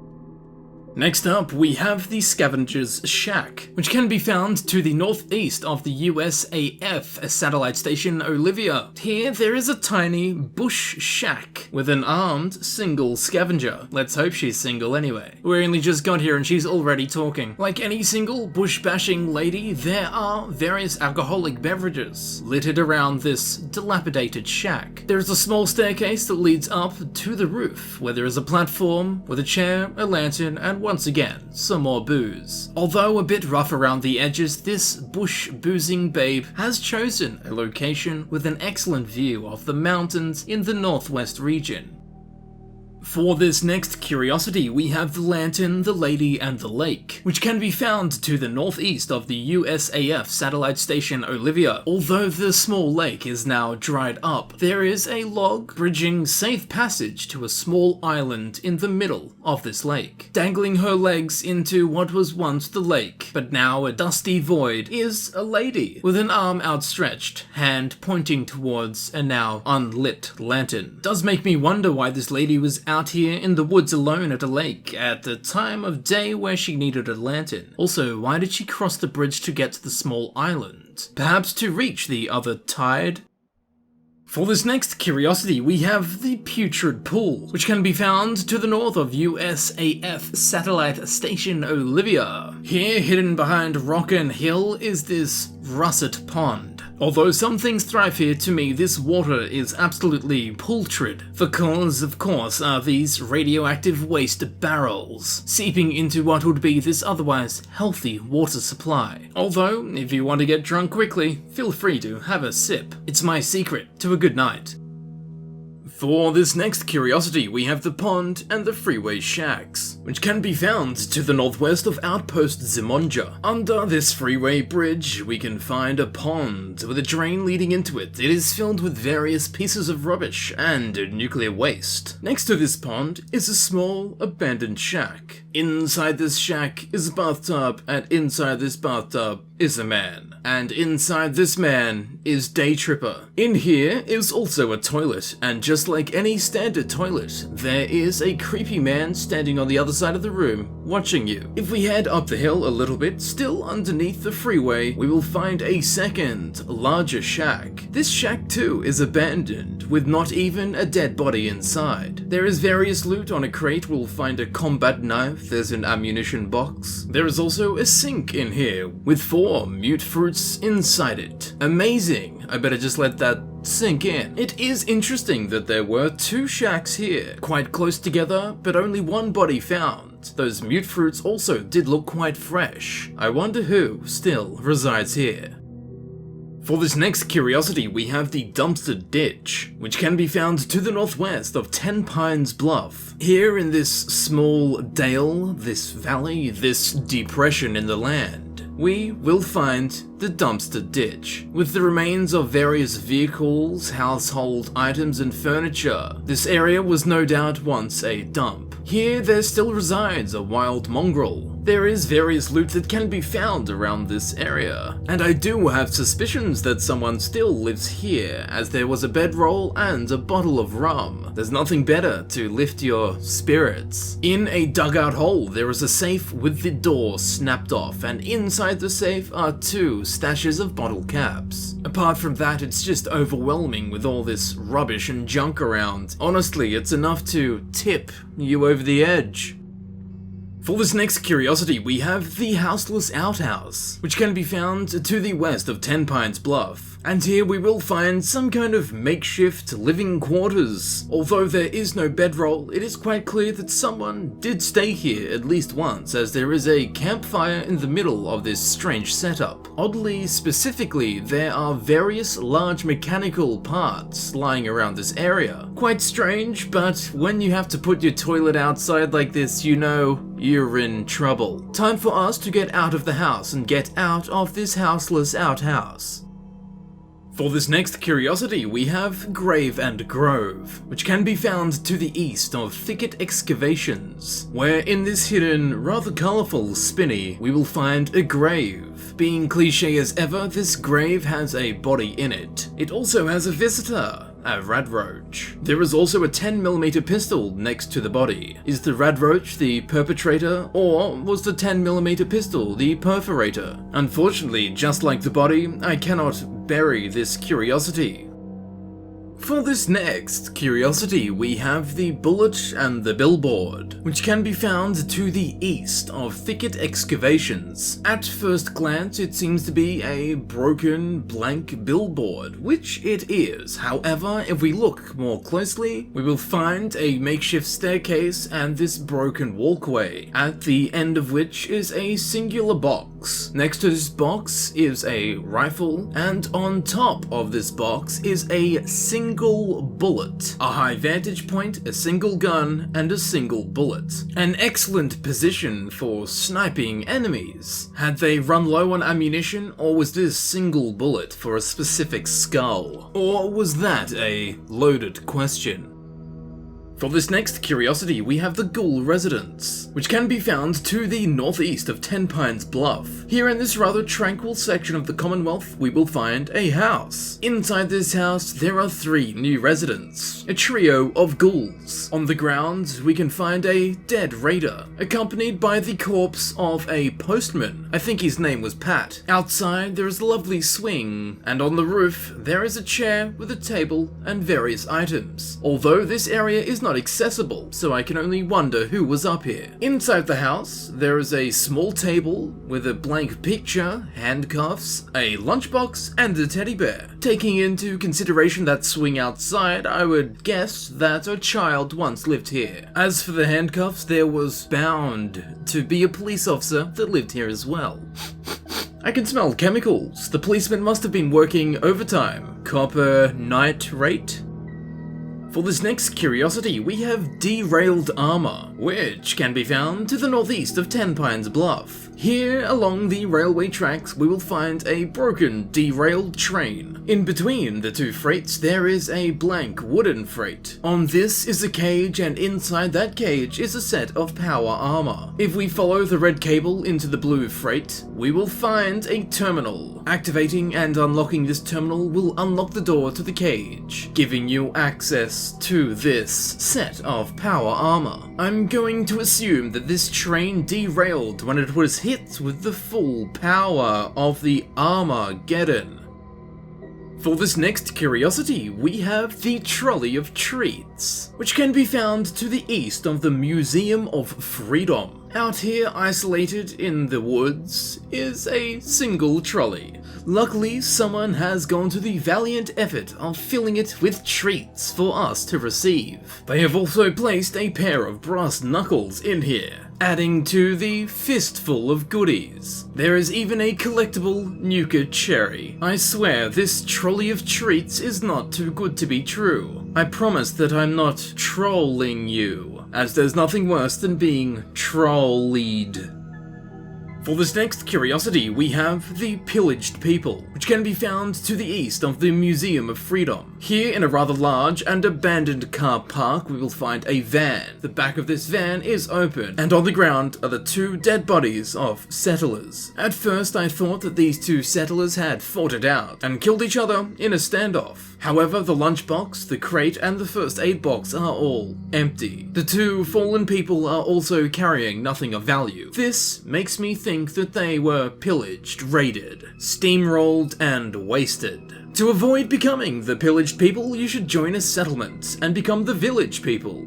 Speaker 1: Next up, we have the Scavenger's Shack, which can be found to the northeast of the USAF satellite station Olivia. Here, there is a tiny bush shack with an armed single scavenger. Let's hope she's single anyway. We only just got here and she's already talking. Like any single bush-bashing lady, there are various alcoholic beverages littered around this dilapidated shack. There is a small staircase that leads up to the roof, where there is a platform with a chair, a lantern, and once again, some more booze. Although a bit rough around the edges, this bush-boozing babe has chosen a location with an excellent view of the mountains in the northwest region. For this next curiosity, we have the Lantern, the Lady, and the Lake, which can be found to the northeast of the USAF satellite station Olivia. Although the small lake is now dried up, there is a log bridging safe passage to a small island in the middle of this lake. Dangling her legs into what was once the lake, but now a dusty void, is a lady with an arm outstretched, hand pointing towards a now unlit lantern. Does make me wonder why this lady was out here in the woods alone at a lake at the time of day where she needed a lantern. Also, why did she cross the bridge to get to the small island? Perhaps to reach the other tide? For this next curiosity, we have the Putrid Pool, which can be found to the north of USAF satellite station Olivia. Here, hidden behind rock and hill, is this russet pond. Although some things thrive here, to me this water is absolutely putrid. The cause, of course, are these radioactive waste barrels, seeping into what would be this otherwise healthy water supply. Although, if you want to get drunk quickly, feel free to have a sip. It's my secret to a good night. For this next curiosity, we have the pond and the freeway shacks, which can be found to the northwest of Outpost Zimonja. Under this freeway bridge, we can find a pond with a drain leading into it. It is filled with various pieces of rubbish and nuclear waste. Next to this pond is a small abandoned shack. Inside this shack is a bathtub, and inside this bathtub is a man, and inside this man is Day Tripper. In here is also a toilet, and just like any standard toilet, there is a creepy man standing on the other side of the room, watching you. If we head up the hill a little bit, still underneath the freeway, we will find a second, larger shack. This shack too is abandoned, with not even a dead body inside. There is various loot. On a crate we'll find a combat knife, there's an ammunition box. There is also a sink in here, with 4 mute fruits inside it. Amazing, I better just let that sink in. It is interesting that there were 2 shacks here, quite close together, but only 1 body found. Those mute fruits also did look quite fresh. I wonder who still resides here. For this next curiosity, we have the Dumpster Ditch, which can be found to the northwest of 10 Pines Bluff. Here in this small dale, this valley, this depression in the land, we will find the Dumpster Ditch, with the remains of various vehicles, household items and furniture. This area was no doubt once a dump. Here there still resides a wild mongrel. There is various loot that can be found around this area, and I do have suspicions that someone still lives here, as there was a bedroll and a bottle of rum. There's nothing better to lift your spirits. In a dugout hole there is a safe with the door snapped off, and inside the safe are 2 stashes of bottle caps. Apart from that, it's just overwhelming with all this rubbish and junk around. Honestly, it's enough to tip you over the edge. For this next curiosity, we have the Houseless Outhouse, which can be found to the west of 10 Pines Bluff. And here we will find some kind of makeshift living quarters. Although there is no bedroll, it is quite clear that someone did stay here at least once, as there is a campfire in the middle of this strange setup. Oddly specifically, there are various large mechanical parts lying around this area. Quite strange, but when you have to put your toilet outside like this, you know you're in trouble. Time for us to get out of the house and get out of this houseless outhouse. For this next curiosity, we have Grave and Grove, which can be found to the east of Thicket Excavations, where in this hidden, rather colourful spinney, we will find a grave. Being cliche as ever, this grave has a body in it. It also has a visitor, a Radroach. There is also a 10mm pistol next to the body. Is the Radroach the perpetrator, or was the 10mm pistol the perforator? Unfortunately, just like the body, I cannot bury this curiosity. For this next curiosity, we have the Bullet and the Billboard, which can be found to the east of Thicket Excavations. At first glance, it seems to be a broken, blank billboard, which it is. However, if we look more closely, we will find a makeshift staircase and this broken walkway, at the end of which is a singular box. Next to this box is a rifle, and on top of this box is a single bullet. A high vantage point, a single gun, and a single bullet. An excellent position for sniping enemies. Had they run low on ammunition, or was this single bullet for a specific skull? Or was that a loaded question? For this next curiosity, we have the Ghoul Residence, which can be found to the northeast of 10 Pines Bluff. Here in this rather tranquil section of the Commonwealth, we will find a house. Inside this house, there are 3 new residents, a trio of ghouls. On the ground, we can find a dead raider, accompanied by the corpse of a postman. I think his name was Pat. Outside, there is a lovely swing, and on the roof, there is a chair with a table and various items. Although this area is not accessible, so I can only wonder who was up here. Inside the house, there is a small table with a blank picture, handcuffs, a lunchbox, and a teddy bear. Taking into consideration that swing outside, I would guess that a child once lived here. As for the handcuffs, there was bound to be a police officer that lived here as well. I can smell chemicals. The policeman must have been working overtime. Copper night rate? For this next curiosity, we have derailed armor, which can be found to the northeast of Ten Pines Bluff. Here, along the railway tracks, we will find a broken, derailed train. In between the two freights, there is a blank wooden freight. On this is a cage, and inside that cage is a set of power armor. If we follow the red cable into the blue freight, we will find a terminal. Activating and unlocking this terminal will unlock the door to the cage, giving you access to this set of power armor. I'm going to assume that this train derailed when it was hit with the full power of the Armageddon. For this next curiosity, we have the Trolley of Treats, which can be found to the east of the Museum of Freedom. Out here, isolated in the woods, is a single trolley. Luckily, someone has gone to the valiant effort of filling it with treats for us to receive. They have also placed a pair of brass knuckles in here, adding to the fistful of goodies. There is even a collectible Nuka cherry. I swear this trolley of treats is not too good to be true. I promise that I'm not trolling you, as there's nothing worse than being trolled. For this next curiosity, we have the Pillaged People, which can be found to the east of the Museum of Freedom. Here, in a rather large and abandoned car park, we will find a van. The back of this van is open, and on the ground are the two dead bodies of settlers. At first, I thought that these two settlers had fought it out and killed each other in a standoff. However, the lunchbox, the crate, and the first aid box are all empty. The two fallen people are also carrying nothing of value. This makes me think that they were pillaged, raided, steamrolled, and wasted. To avoid becoming the Pillaged People, you should join a settlement and become the Village People.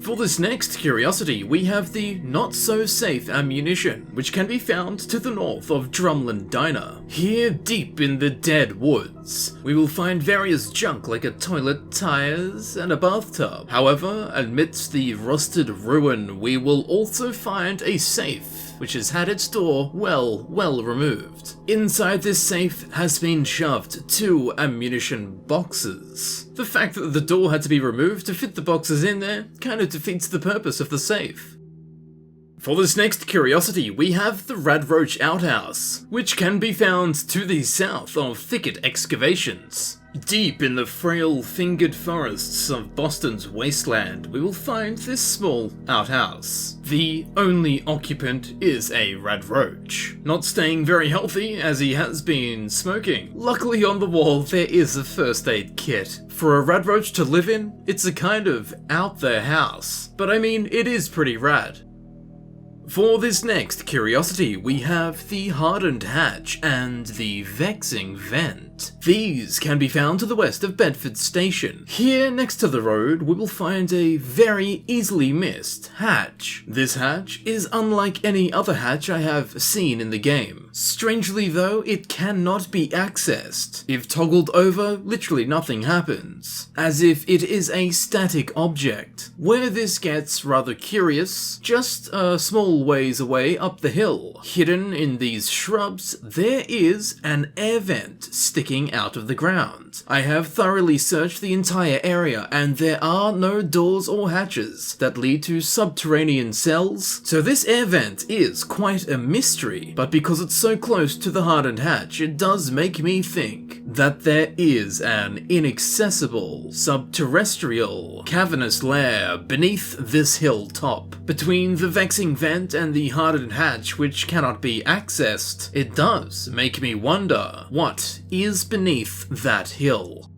Speaker 1: For this next curiosity, we have the not-so-safe ammunition, which can be found to the north of Drumlin Diner. Here, deep in the dead woods, we will find various junk like a toilet, tires, and a bathtub. However, amidst the rusted ruin, we will also find a safe, which has had its door well removed. Inside this safe has been shoved 2 ammunition boxes. The fact that the door had to be removed to fit the boxes in there kind of defeats the purpose of the safe. For this next curiosity, we have the Rad Roach Outhouse, which can be found to the south of Thicket Excavations. Deep in the frail-fingered forests of Boston's wasteland, we will find this small outhouse. The only occupant is a Rad Roach, not staying very healthy as he has been smoking. Luckily on the wall there is a first aid kit. For a Rad Roach to live in, it's a kind of out there house, but I mean, it is pretty rad. For this next curiosity, we have the Hardened Hatch and the Vexing Vent. These can be found to the west of Bedford Station. Here, next to the road, we will find a very easily missed hatch. This hatch is unlike any other hatch I have seen in the game. Strangely though, it cannot be accessed. If toggled over, literally nothing happens, as if it is a static object. Where this gets rather curious, just a small ways away up the hill, hidden in these shrubs, there is an air vent sticking out of the ground. I have thoroughly searched the entire area and there are no doors or hatches that lead to subterranean cells, so this air vent is quite a mystery, but because it's so close to the Hardened Hatch, it does make me think that there is an inaccessible, subterrestrial, cavernous lair beneath this hilltop. Between the Vexing Vent and the Hardened Hatch, which cannot be accessed, it does make me wonder what is beneath that hill.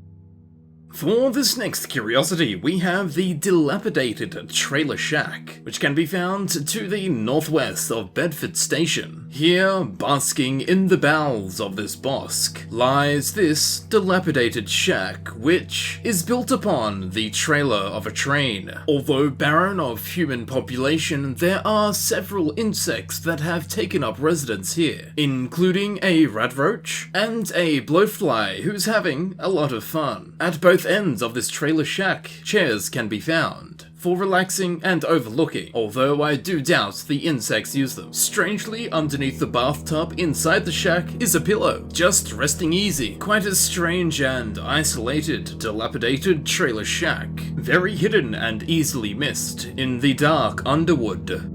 Speaker 1: For this next curiosity, we have the dilapidated trailer shack, which can be found to the northwest of Bedford Station. Here, basking in the bowels of this bosque, lies this dilapidated shack, which is built upon the trailer of a train. Although barren of human population, there are several insects that have taken up residence here, including a rat roach and a bloatfly who's having a lot of fun. At both ends of this trailer shack, chairs can be found. for relaxing and overlooking, although I do doubt the insects use them. Strangely, underneath the bathtub inside the shack is a pillow, just resting easy. Quite a strange and isolated, dilapidated trailer shack, very hidden and easily missed in the dark underwood.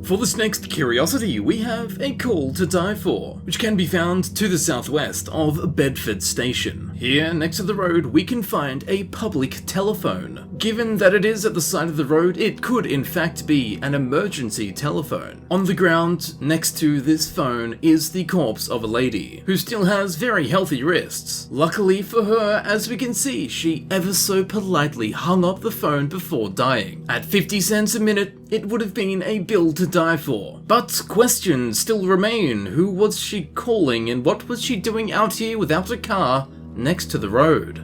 Speaker 1: For this next curiosity, we have a Call to Die For, which can be found to the southwest of Bedford Station. Here, next to the road, we can find a public telephone. Given that it is at the side of the road, it could in fact be an emergency telephone. On the ground, next to this phone, is the corpse of a lady, who still has very healthy wrists. Luckily for her, as we can see, she ever so politely hung up the phone before dying. At 50 cents a minute, it would have been a bill to die for. But questions still remain. Who was she calling and what was she doing out here without a car next to the road?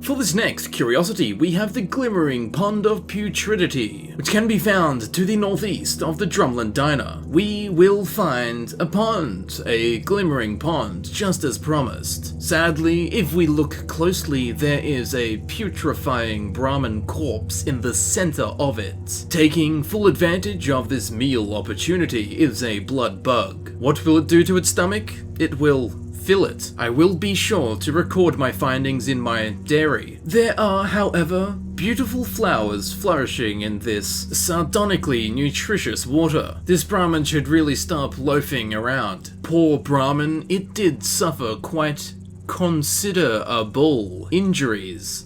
Speaker 1: For this next curiosity, we have the Glimmering Pond of Putridity, which can be found to the northeast of the Drumlin Diner. We will find a pond, a glimmering pond, just as promised. Sadly, if we look closely, there is a putrefying Brahmin corpse in the center of it. Taking full advantage of this meal opportunity is a Bloodbug. What will it do to its stomach? It will fill it. I will be sure to record my findings in my diary. There are, however, beautiful flowers flourishing in this sardonically nutritious water. This Brahmin should really stop loafing around. Poor Brahmin, it did suffer quite considerable injuries.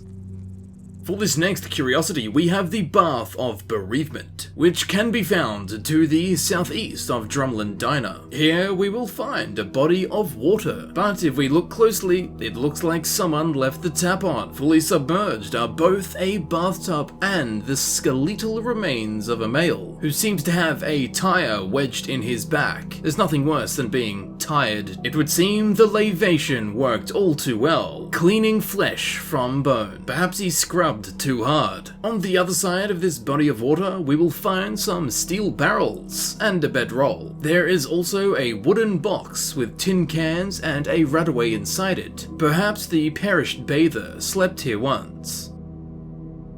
Speaker 1: For this next curiosity, we have the Bath of Bereavement, which can be found to the southeast of Drumlin Diner. Here we will find a body of water, but if we look closely, it looks like someone left the tap on. Fully submerged are both a bathtub and the skeletal remains of a male, who seems to have a tire wedged in his back. There's nothing worse than being tired. It would seem the lavation worked all too well, cleaning flesh from bone. Perhaps he scrubbed too hard. On the other side of this body of water, we will find some steel barrels and a bedroll. There is also a wooden box with tin cans and a runaway inside it. Perhaps the perished bather slept here once.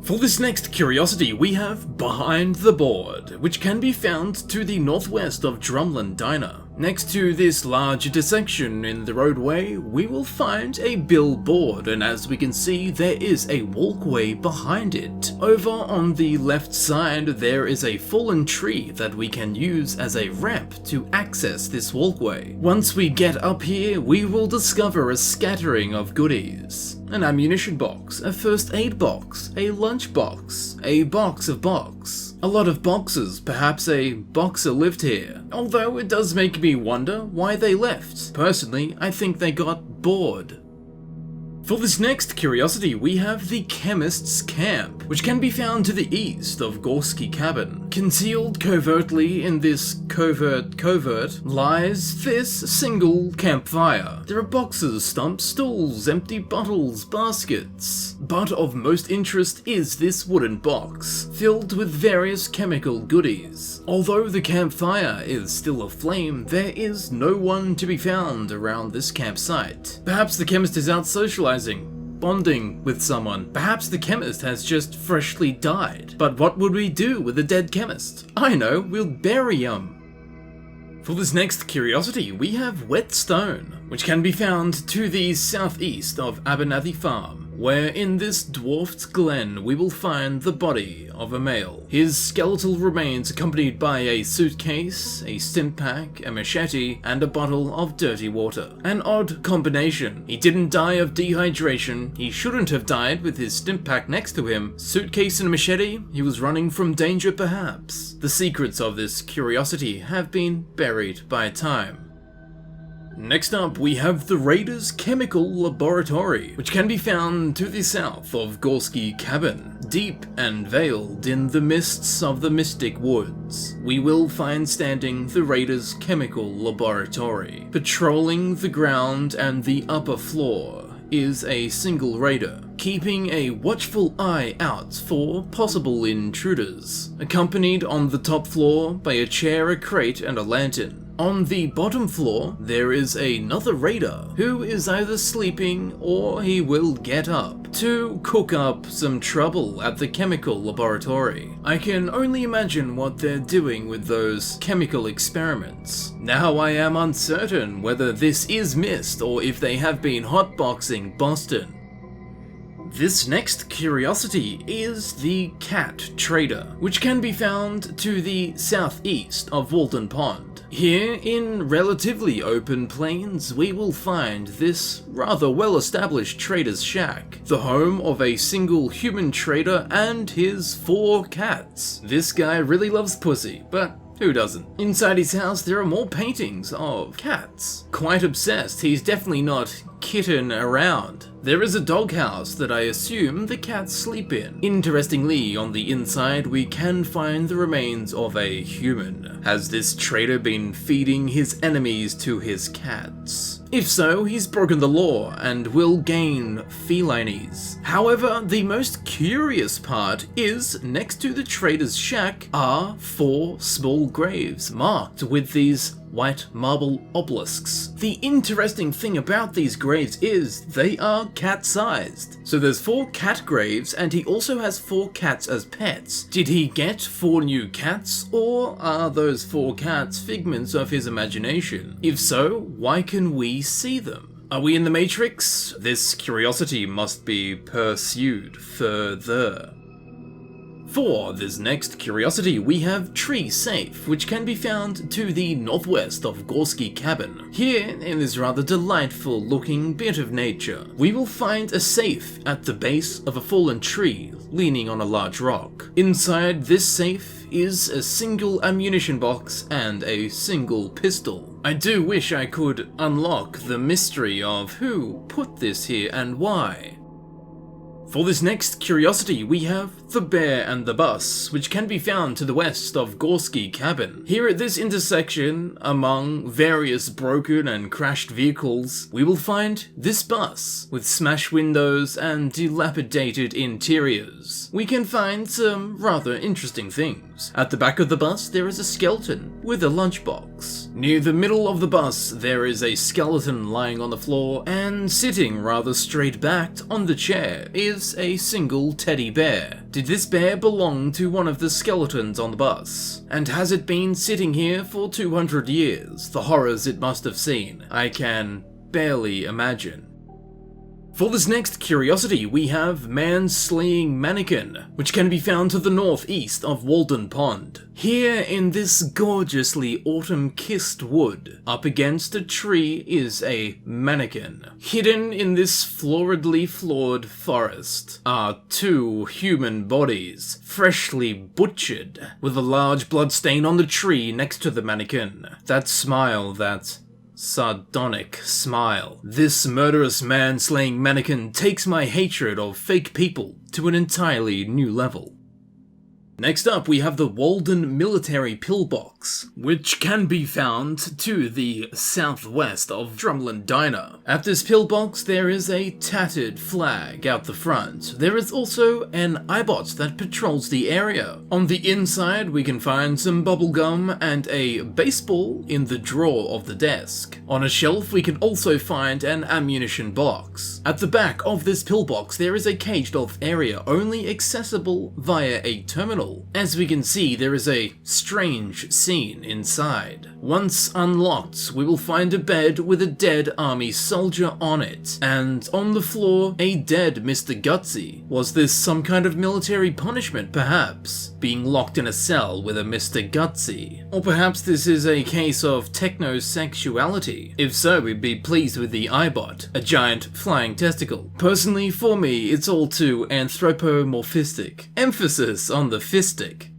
Speaker 1: For this next curiosity, we have Behind the Board, which can be found to the northwest of Drumlin Diner. Next to this large intersection in the roadway, we will find a billboard, and as we can see, there is a walkway behind it. Over on the left side, there is a fallen tree that we can use as a ramp to access this walkway. Once we get up here, we will discover a scattering of goodies. An ammunition box, a first aid box, a lunch box, a box of box. A lot of boxes, perhaps a boxer lived here, although it does make me wonder why they left. Personally, I think they got bored. For this next curiosity, we have the Chemist's Camp, which can be found to the east of Gorski Cabin. Concealed covertly in this covert lies this single campfire. There are boxes, stumps, stools, empty bottles, baskets. But of most interest is this wooden box, filled with various chemical goodies. Although the campfire is still aflame, there is no one to be found around this campsite. Perhaps the chemist is out socializing, bonding with someone. Perhaps the chemist has just freshly died. But what would we do with a dead chemist? I know, we'll bury him. For this next curiosity, we have Whetstone, which can be found to the southeast of Abernathy Farm, where in this dwarfed glen we will find the body of a male. His skeletal remains accompanied by a suitcase, a stimpak, a machete, and a bottle of dirty water. An odd combination. He didn't die of dehydration, he shouldn't have died with his stimpak next to him. Suitcase and machete? He was running from danger perhaps. The secrets of this curiosity have been buried by time. Next up, we have the Raiders Chemical Laboratory, which can be found to the south of Gorski Cabin, deep and veiled in the mists of the Mystic Woods. We will find standing the Raiders Chemical Laboratory. Patrolling the ground and the upper floor is a single raider, keeping a watchful eye out for possible intruders, accompanied on the top floor by a chair, a crate, and a lantern. On the bottom floor, there is another raider who is either sleeping or he will get up to cook up some trouble at the chemical laboratory. I can only imagine what they're doing with those chemical experiments. Now I am uncertain whether this is Mist or if they have been hotboxing Boston. This next curiosity is the Cat Trader, which can be found to the southeast of Walden Pond. Here, in relatively open plains, we will find this rather well-established trader's shack, the home of a single human trader and his 4 cats. This guy really loves pussy, but who doesn't? Inside his house, there are more paintings of cats. Quite obsessed, he's definitely not kitten around. There is a doghouse that I assume the cats sleep in. Interestingly, on the inside we can find the remains of a human. Has this trader been feeding his enemies to his cats? If so, he's broken the law and will gain felinies. However, the most curious part is, next to the trader's shack are 4 small graves marked with these white marble obelisks. The interesting thing about these graves is they are cat-sized. So there's 4 cat graves and he also has 4 cats as pets. Did he get 4 new cats, or are those 4 cats figments of his imagination? If so, why can we see them? Are we in the Matrix? This curiosity must be pursued further. For this next curiosity, we have Tree Safe, which can be found to the northwest of Gorski Cabin. Here, in this rather delightful looking bit of nature, we will find a safe at the base of a fallen tree leaning on a large rock. Inside this safe is a single ammunition box and a single pistol. I do wish I could unlock the mystery of who put this here and why. For this next curiosity, we have the Bear and the Bus, which can be found to the west of Gorski Cabin. Here at this intersection, among various broken and crashed vehicles, we will find this bus with smashed windows and dilapidated interiors. We can find some rather interesting things. At the back of the bus, there is a skeleton with a lunchbox. Near the middle of the bus, there is a skeleton lying on the floor, and sitting rather straight-backed on the chair is a single teddy bear. Did this bear belong to one of the skeletons on the bus? And has it been sitting here for 200 years? The horrors it must have seen, I can barely imagine. For this next curiosity, we have Man-Slaying Mannequin, which can be found to the northeast of Walden Pond. Here in this gorgeously autumn-kissed wood, up against a tree is a mannequin. Hidden in this floridly floored forest are 2 human bodies, freshly butchered, with a large blood stain on the tree next to the mannequin. That smile, that sardonic smile. This murderous man-slaying mannequin takes my hatred of fake people to an entirely new level. Next up, we have the Walden Military Pillbox, which can be found to the southwest of Drumlin Diner. At this pillbox, there is a tattered flag out the front. There is also an Ibot that patrols the area. On the inside, we can find some bubblegum and a baseball in the drawer of the desk. On a shelf, we can also find an ammunition box. At the back of this pillbox, there is a caged-off area only accessible via a terminal. As we can see, there is a strange scene inside. Once unlocked, we will find a bed with a dead army soldier on it, and on the floor, a dead Mr. Gutsy. Was this some kind of military punishment, perhaps? Being locked in a cell with a Mr. Gutsy? Or perhaps this is a case of technosexuality? If so, we'd be pleased with the Ibot, a giant flying testicle. Personally, for me, it's all too anthropomorphistic. Emphasis on the fistic.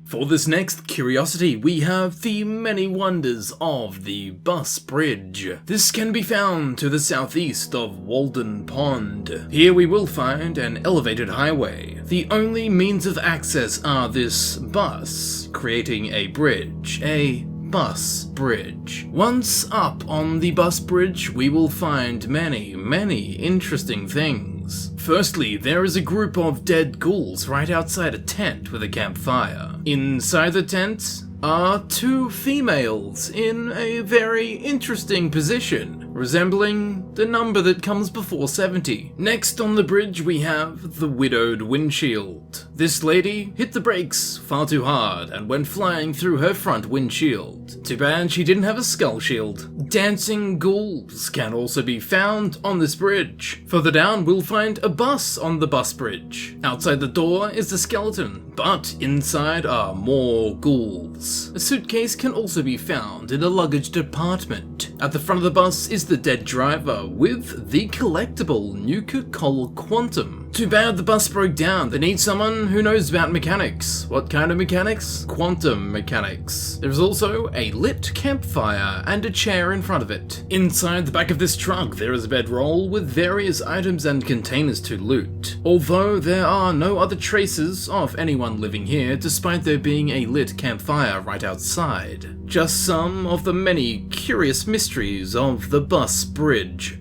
Speaker 1: For this next curiosity, we have the many wonders of the Bus Bridge. This can be found to the southeast of Walden Pond. Here we will find an elevated highway. The only means of access are this bus, creating a bridge, a bus bridge. Once up on the bus bridge, we will find many interesting things. Firstly, there is a group of dead ghouls right outside a tent with a campfire. Inside the tent, are two females in a very interesting position, resembling the number that comes before 70. Next on the bridge we have the widowed windshield. This lady hit the brakes far too hard and went flying through her front windshield. Too bad she didn't have a skull shield. Dancing ghouls can also be found on this bridge. Further down we'll find a bus on the bus bridge. Outside the door is the skeleton, but inside are more ghouls. A suitcase can also be found in the luggage department. At the front of the bus is the dead driver with the collectible Nuka-Cola Quantum. Too bad the bus broke down. They need someone who knows about mechanics. What kind of mechanics? Quantum mechanics. There's also a lit campfire and a chair in front of it. Inside the back of this trunk there is a bedroll with various items and containers to loot. Although there are no other traces of anyone living here despite there being a lit campfire right outside. Just some of the many curious mysteries of the bus bridge.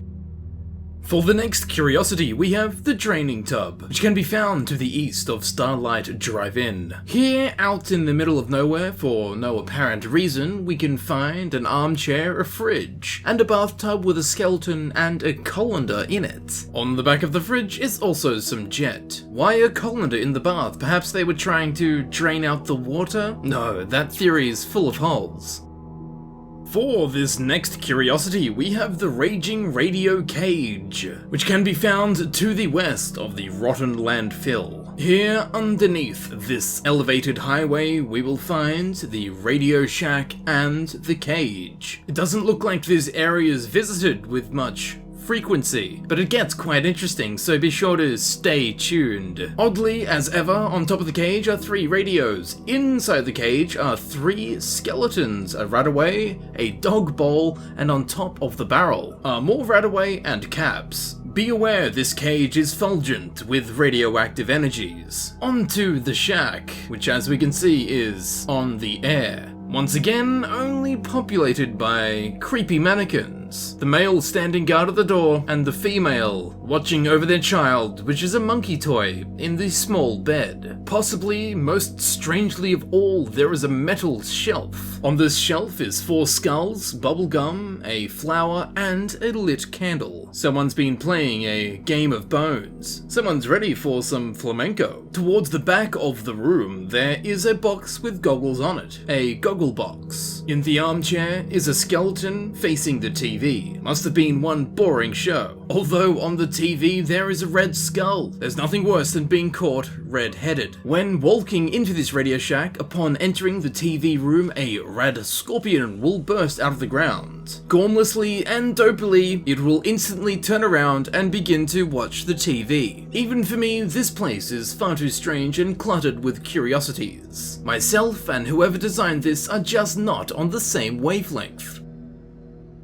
Speaker 1: For the next curiosity, we have the draining tub, which can be found to the east of Starlight Drive-In. Here, out in the middle of nowhere, for no apparent reason, we can find an armchair, a fridge, and a bathtub with a skeleton and a colander in it. On the back of the fridge is also some jet. Why a colander in the bath? Perhaps they were trying to drain out the water? No, that theory is full of holes. For this next curiosity, we have the Raging Radio Cage, which can be found to the west of the Rotten Landfill. Here, underneath this elevated highway, we will find the Radio Shack and the cage. It doesn't look like this area is visited with much frequency, but it gets quite interesting, so be sure to stay tuned. Oddly as ever, on top of the cage are 3 radios. Inside the cage are 3 skeletons, a rataway, a dog bowl, and on top of the barrel are more rataway and caps. Be aware this cage is fulgent with radioactive energies. Onto the shack, which as we can see is on the air. Once again, only populated by creepy mannequins. The male standing guard at the door, and the female watching over their child, which is a monkey toy, in the small bed. Possibly, most strangely of all, there is a metal shelf. On this shelf is 4 skulls, bubblegum, a flower, and a lit candle. Someone's been playing a game of bones. Someone's ready for some flamenco. Towards the back of the room, there is a box with goggles on it. A goggle box. In the armchair is a skeleton facing the TV. Must have been one boring show. Although on the TV there is a red skull. There's nothing worse than being caught red-headed. When walking into this Radio Shack, upon entering the TV room, a red scorpion will burst out of the ground. Gormlessly and dopily, it will instantly turn around and begin to watch the TV. Even for me, this place is far too strange and cluttered with curiosities. Myself and whoever designed this are just not on the same wavelength.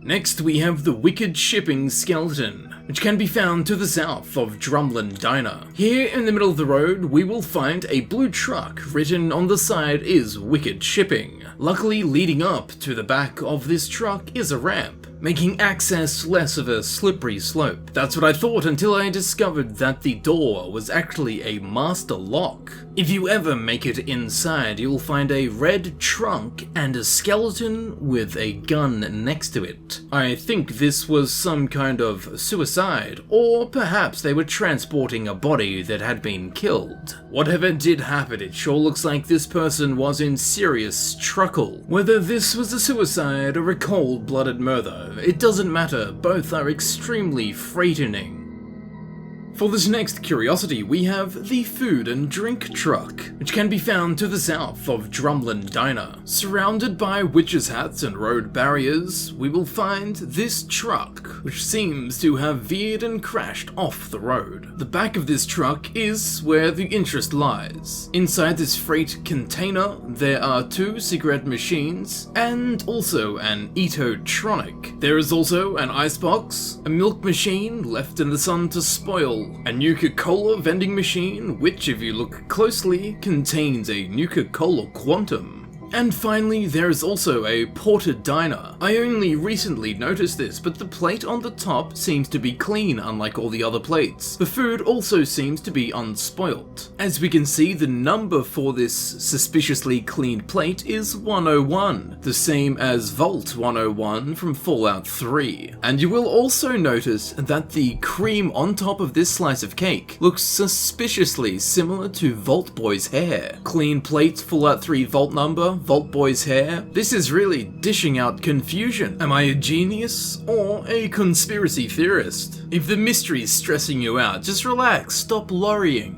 Speaker 1: Next we have the Wicked Shipping Skeleton, which can be found to the south of Drumlin Diner. Here in the middle of the road we will find a blue truck. Written on the side is Wicked Shipping. Luckily, leading up to the back of this truck is a ramp, making access less of a slippery slope. That's what I thought until I discovered that the door was actually a master lock. If you ever make it inside, you'll find a red trunk and a skeleton with a gun next to it. I think this was some kind of suicide, or perhaps they were transporting a body that had been killed. Whatever did happen, it sure looks like this person was in serious truckle. Whether this was a suicide or a cold-blooded murder, it doesn't matter, both are extremely frightening. For this next curiosity, we have the Food and Drink Truck, which can be found to the south of Drumlin Diner. Surrounded by witches' hats and road barriers, we will find this truck, which seems to have veered and crashed off the road. The back of this truck is where the interest lies. Inside this freight container, there are 2 cigarette machines, and also an Eatotronic. There is also an icebox, a milk machine left in the sun to spoil, a Nuka-Cola vending machine, which if you look closely, contains a Nuka-Cola Quantum. And finally, there is also a ported diner. I only recently noticed this, but the plate on the top seems to be clean unlike all the other plates. The food also seems to be unspoilt. As we can see, the number for this suspiciously cleaned plate is 101, the same as Vault 101 from Fallout 3. And you will also notice that the cream on top of this slice of cake looks suspiciously similar to Vault Boy's hair. Clean plate, Fallout 3 Vault number, Vault Boy's hair. This is really dishing out confusion. Am I a genius or a conspiracy theorist? If the mystery is stressing you out, just relax, stop worrying.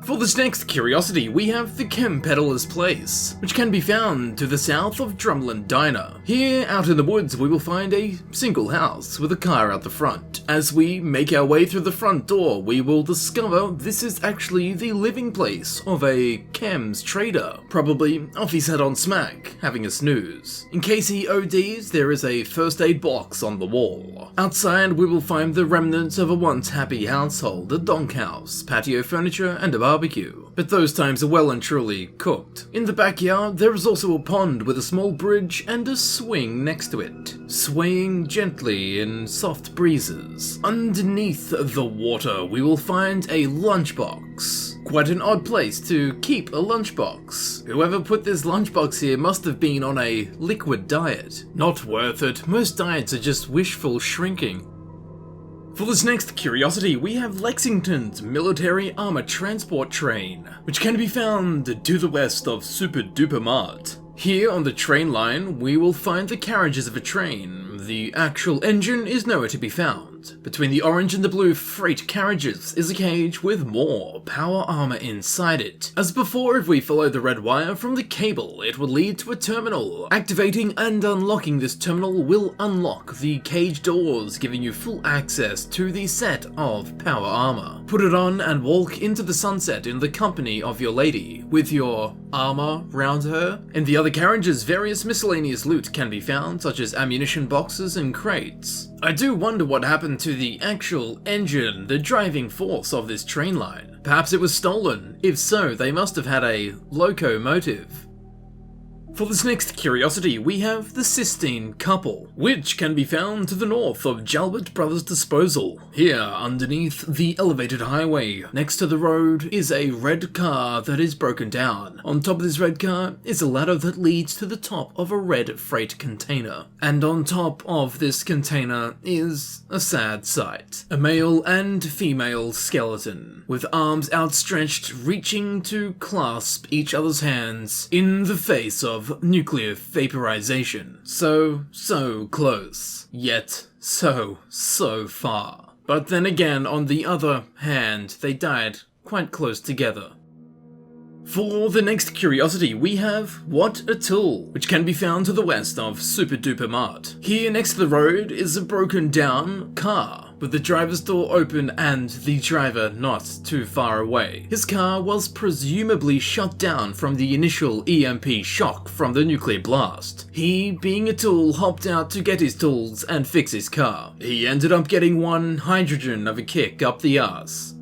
Speaker 1: For this next curiosity, we have the Chem Peddler's Place, which can be found to the south of Drumlin Diner. Here, out in the woods, we will find a single house with a car out the front. As we make our way through the front door, we will discover this is actually the living place of a chems trader, probably off his head on smack, having a snooze. In case he ODs, there is a first aid box on the wall. Outside, we will find the remnants of a once happy household, a donk house, patio furniture, and a barbecue, but those times are well and truly cooked. In the backyard, there is also a pond with a small bridge and a swing next to it, swaying gently in soft breezes. Underneath the water, we will find a lunchbox. Quite an odd place to keep a lunchbox. Whoever put this lunchbox here must have been on a liquid diet. Not worth it, most diets are just wishful shrinking. For this next curiosity, we have Lexington's military armor transport train, which can be found to the west of Super Duper Mart. Here on the train line, we will find the carriages of a train. The actual engine is nowhere to be found. Between the orange and the blue freight carriages is a cage with more power armor inside it. As before, if we follow the red wire from the cable, it will lead to a terminal. Activating and unlocking this terminal will unlock the cage doors, giving you full access to the set of power armor. Put it on and walk into the sunset in the company of your lady, with your armor round her. In the other carriages, various miscellaneous loot can be found, such as ammunition boxes and crates. I do wonder what happened to the actual engine, the driving force of this train line. Perhaps it was stolen. If so, they must have had a locomotive. For this next curiosity, we have the Sistine Couple, which can be found to the north of Jalbert Brothers Disposal. Here, underneath the elevated highway, next to the road, is a red car that is broken down. On top of this red car is a ladder that leads to the top of a red freight container. And on top of this container is a sad sight. A male and female skeleton, with arms outstretched, reaching to clasp each other's hands in the face of nuclear vaporization. So close, yet so far. But then again, on the other hand, they died quite close together. For the next curiosity, we have What a Tool, which can be found to the west of Super Duper Mart. Here next to the road is a broken down car, with the driver's door open and the driver not too far away. His car was presumably shut down from the initial EMP shock from the nuclear blast. He, being a tool, hopped out to get his tools and fix his car. He ended up getting one hydrogen of a kick up the arse.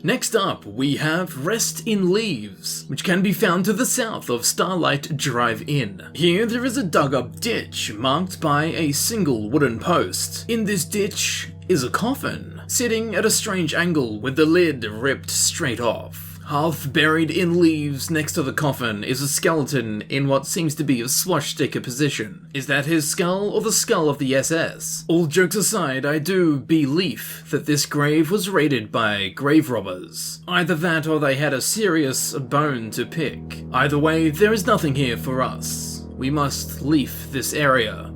Speaker 1: Next up, we have Rest in Leaves, which can be found to the south of Starlight Drive-In. Here there is a dug-up ditch marked by a single wooden post. In this ditch is a coffin, sitting at a strange angle with the lid ripped straight off. Half buried in leaves next to the coffin is a skeleton in what seems to be a swastika position. Is that his skull or the skull of the SS? All jokes aside, I do believe that this grave was raided by grave robbers. Either that or they had a serious bone to pick. Either way, there is nothing here for us. We must leave this area.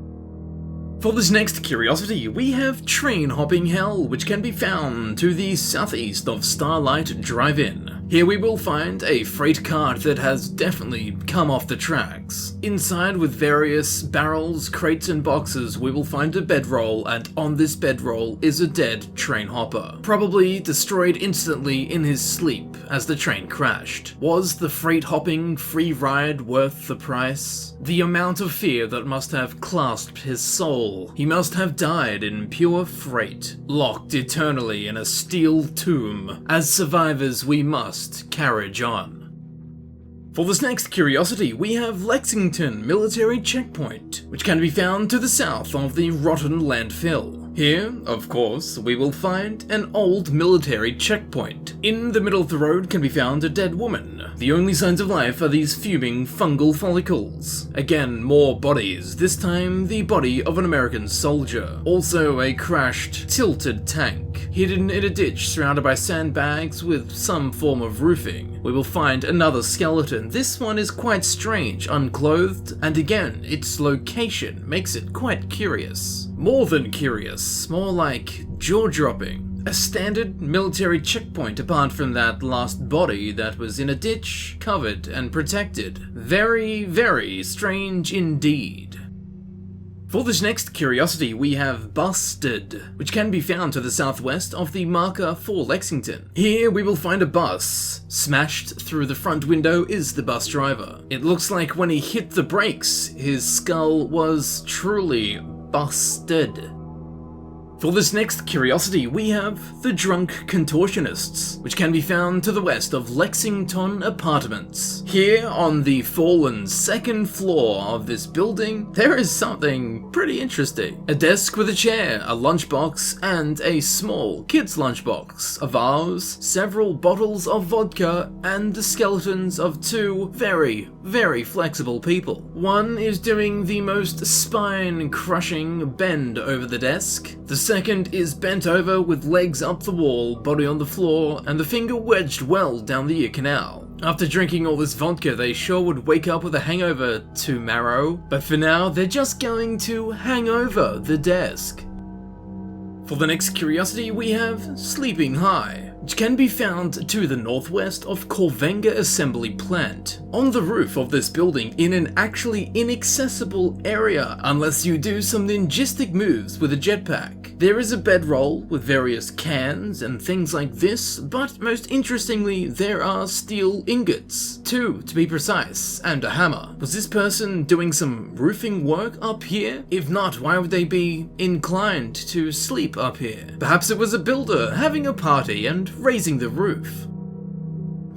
Speaker 1: For this next curiosity, we have Train Hopping Hell, which can be found to the southeast of Starlight Drive-In. Here we will find a freight cart that has definitely come off the tracks. Inside, with various barrels, crates and boxes, we will find a bedroll, and on this bedroll is a dead train hopper, probably destroyed instantly in his sleep as the train crashed. Was the freight hopping free ride worth the price? The amount of fear that must have clasped his soul. He must have died in pure freight, locked eternally in a steel tomb. As survivors, we must carriage on. For this next curiosity, we have Lexington Military Checkpoint, which can be found to the south of the rotten landfill. Here, of course, we will find an old military checkpoint. In the middle of the road can be found a dead woman. The only signs of life are these fuming fungal follicles. Again, more bodies, this time the body of an American soldier. Also a crashed, tilted tank, hidden in a ditch surrounded by sandbags with some form of roofing. We will find another skeleton. This one is quite strange, unclothed, and again, its location makes it quite curious. More than curious, more like jaw-dropping. A standard military checkpoint apart from that last body that was in a ditch, covered and protected. Very, very strange indeed. For this next curiosity, we have Busted, which can be found to the southwest of the marker for Lexington. Here we will find a bus. Smashed through the front window is the bus driver. It looks like when he hit the brakes, his skull was truly busted. For this next curiosity, we have the Drunk Contortionists, which can be found to the west of Lexington Apartments. Here, on the fallen second floor of this building, there is something pretty interesting. A desk with a chair, a lunchbox, and a small kid's lunchbox, a vase, several bottles of vodka, and the skeletons of two very, very flexible people. One is doing the most spine-crushing bend over the desk. The second is bent over with legs up the wall, body on the floor, and the finger wedged well down the ear canal. After drinking all this vodka, they sure would wake up with a hangover to marrow, but for now, they're just going to hang over the desk. For the next curiosity, we have Sleeping High, which can be found to the northwest of Corvenga Assembly Plant, on the roof of this building in an actually inaccessible area unless you do some ninjistic moves with a jetpack. There is a bedroll with various cans and things like this, but most interestingly, there are steel ingots, 2 to be precise, and a hammer. Was this person doing some roofing work up here? If not, why would they be inclined to sleep up here? Perhaps it was a builder having a party and raising the roof.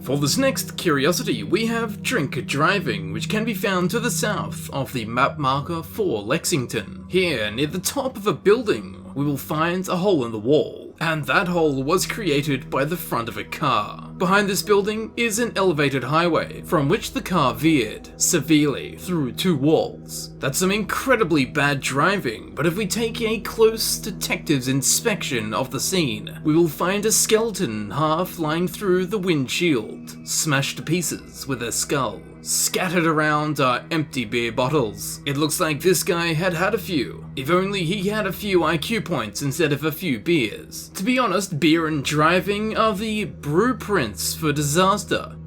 Speaker 1: For this next curiosity, we have Drink Driving, which can be found to the south of the map marker for Lexington. Here, near the top of a building, we will find a hole in the wall, and that hole was created by the front of a car. Behind this building is an elevated highway, from which the car veered severely through 2 walls. That's some incredibly bad driving, but if we take a close detective's inspection of the scene, we will find a skeleton half lying through the windshield, smashed to pieces with a skull. Scattered around are empty beer bottles. It looks like this guy had a few. If only he had a few IQ points instead of a few beers. To be honest, beer and driving are the blueprints for disaster.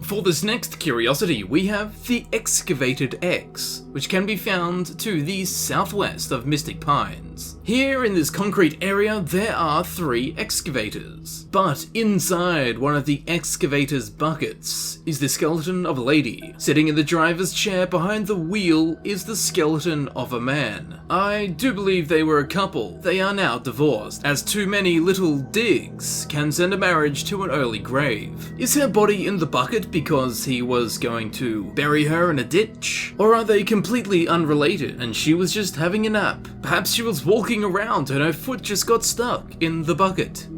Speaker 1: For this next curiosity, we have the Excavated X, which can be found to the southwest of Mystic Pines. Here in this concrete area, there are 3 excavators, but inside one of the excavator's buckets is the skeleton of a lady. Sitting in the driver's chair behind the wheel is the skeleton of a man. I do believe they were a couple. They are now divorced, as too many little digs can send a marriage to an early grave. Is her body in the bucket because he was going to bury her in a ditch? Or are they completely unrelated and she was just having a nap? Perhaps she was walking around and her foot just got stuck in the bucket.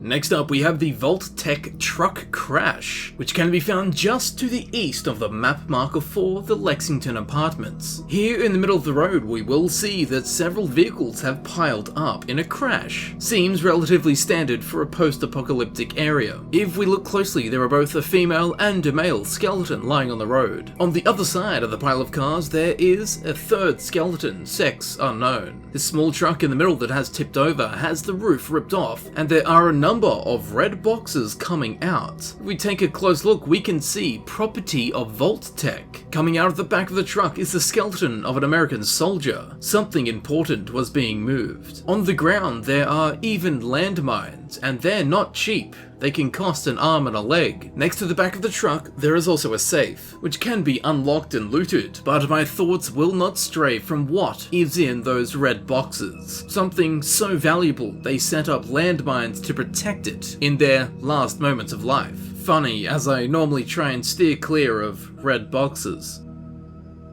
Speaker 1: Next up, we have the Vault-Tec truck crash, which can be found just to the east of the map marker for the Lexington Apartments. Here in the middle of the road, we will see that several vehicles have piled up in a crash. Seems relatively standard for a post-apocalyptic area. If we look closely, there are both a female and a male skeleton lying on the road. On the other side of the pile of cars, there is a third skeleton, sex unknown. This small truck in the middle that has tipped over has the roof ripped off, and there are a number of red boxes coming out. If we take a close look, we can see property of Vault-Tec. Coming out of the back of the truck is the skeleton of an American soldier. Something important was being moved. On the ground, there are even landmines, and they're not cheap. They can cost an arm and a leg. Next to the back of the truck, there is also a safe, which can be unlocked and looted, but my thoughts will not stray from what is in those red boxes. Something so valuable, they set up landmines to protect it in their last moments of life. funny as I normally try and steer clear of red boxes.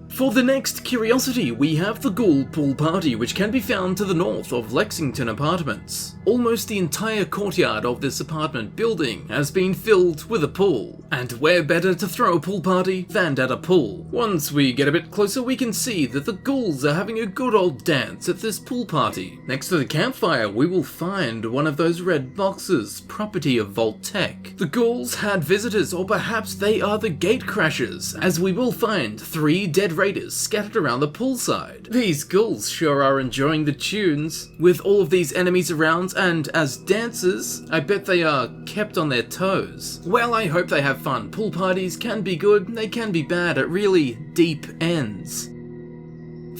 Speaker 1: For the next curiosity, we have the Ghoul Pool Party, which can be found to the north of Lexington Apartments. Almost the entire courtyard of this apartment building has been filled with a pool, and where better to throw a pool party than at a pool. Once we get a bit closer, we can see that the ghouls are having a good old dance at this pool party. Next to the campfire, we will find one of those red boxes, property of Vault Tech. The ghouls had visitors, or perhaps they are the gate crashers, as we will find 3 dead raiders scattered around the poolside. These ghouls sure are enjoying the tunes. With all of these enemies around, and as dancers, I bet they are kept on their toes. Well, I hope they have fun. Pool parties can be good, they can be bad at really deep ends.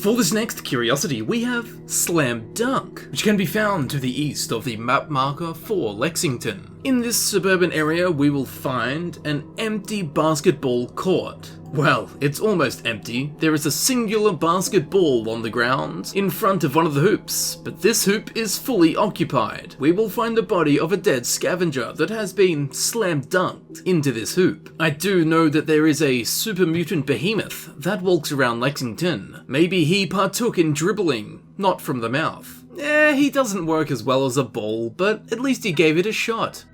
Speaker 1: For this next curiosity, we have Slam Dunk, which can be found to the east of the map marker for Lexington. In this suburban area, we will find an empty basketball court. Well, it's almost empty. There is a singular basketball on the ground in front of one of the hoops, but this hoop is fully occupied. We will find the body of a dead scavenger that has been slam dunked into this hoop. I do know that there is a super mutant behemoth that walks around Lexington. Maybe he partook in dribbling, not from the mouth. He doesn't work as well as a ball, but at least he gave it a shot.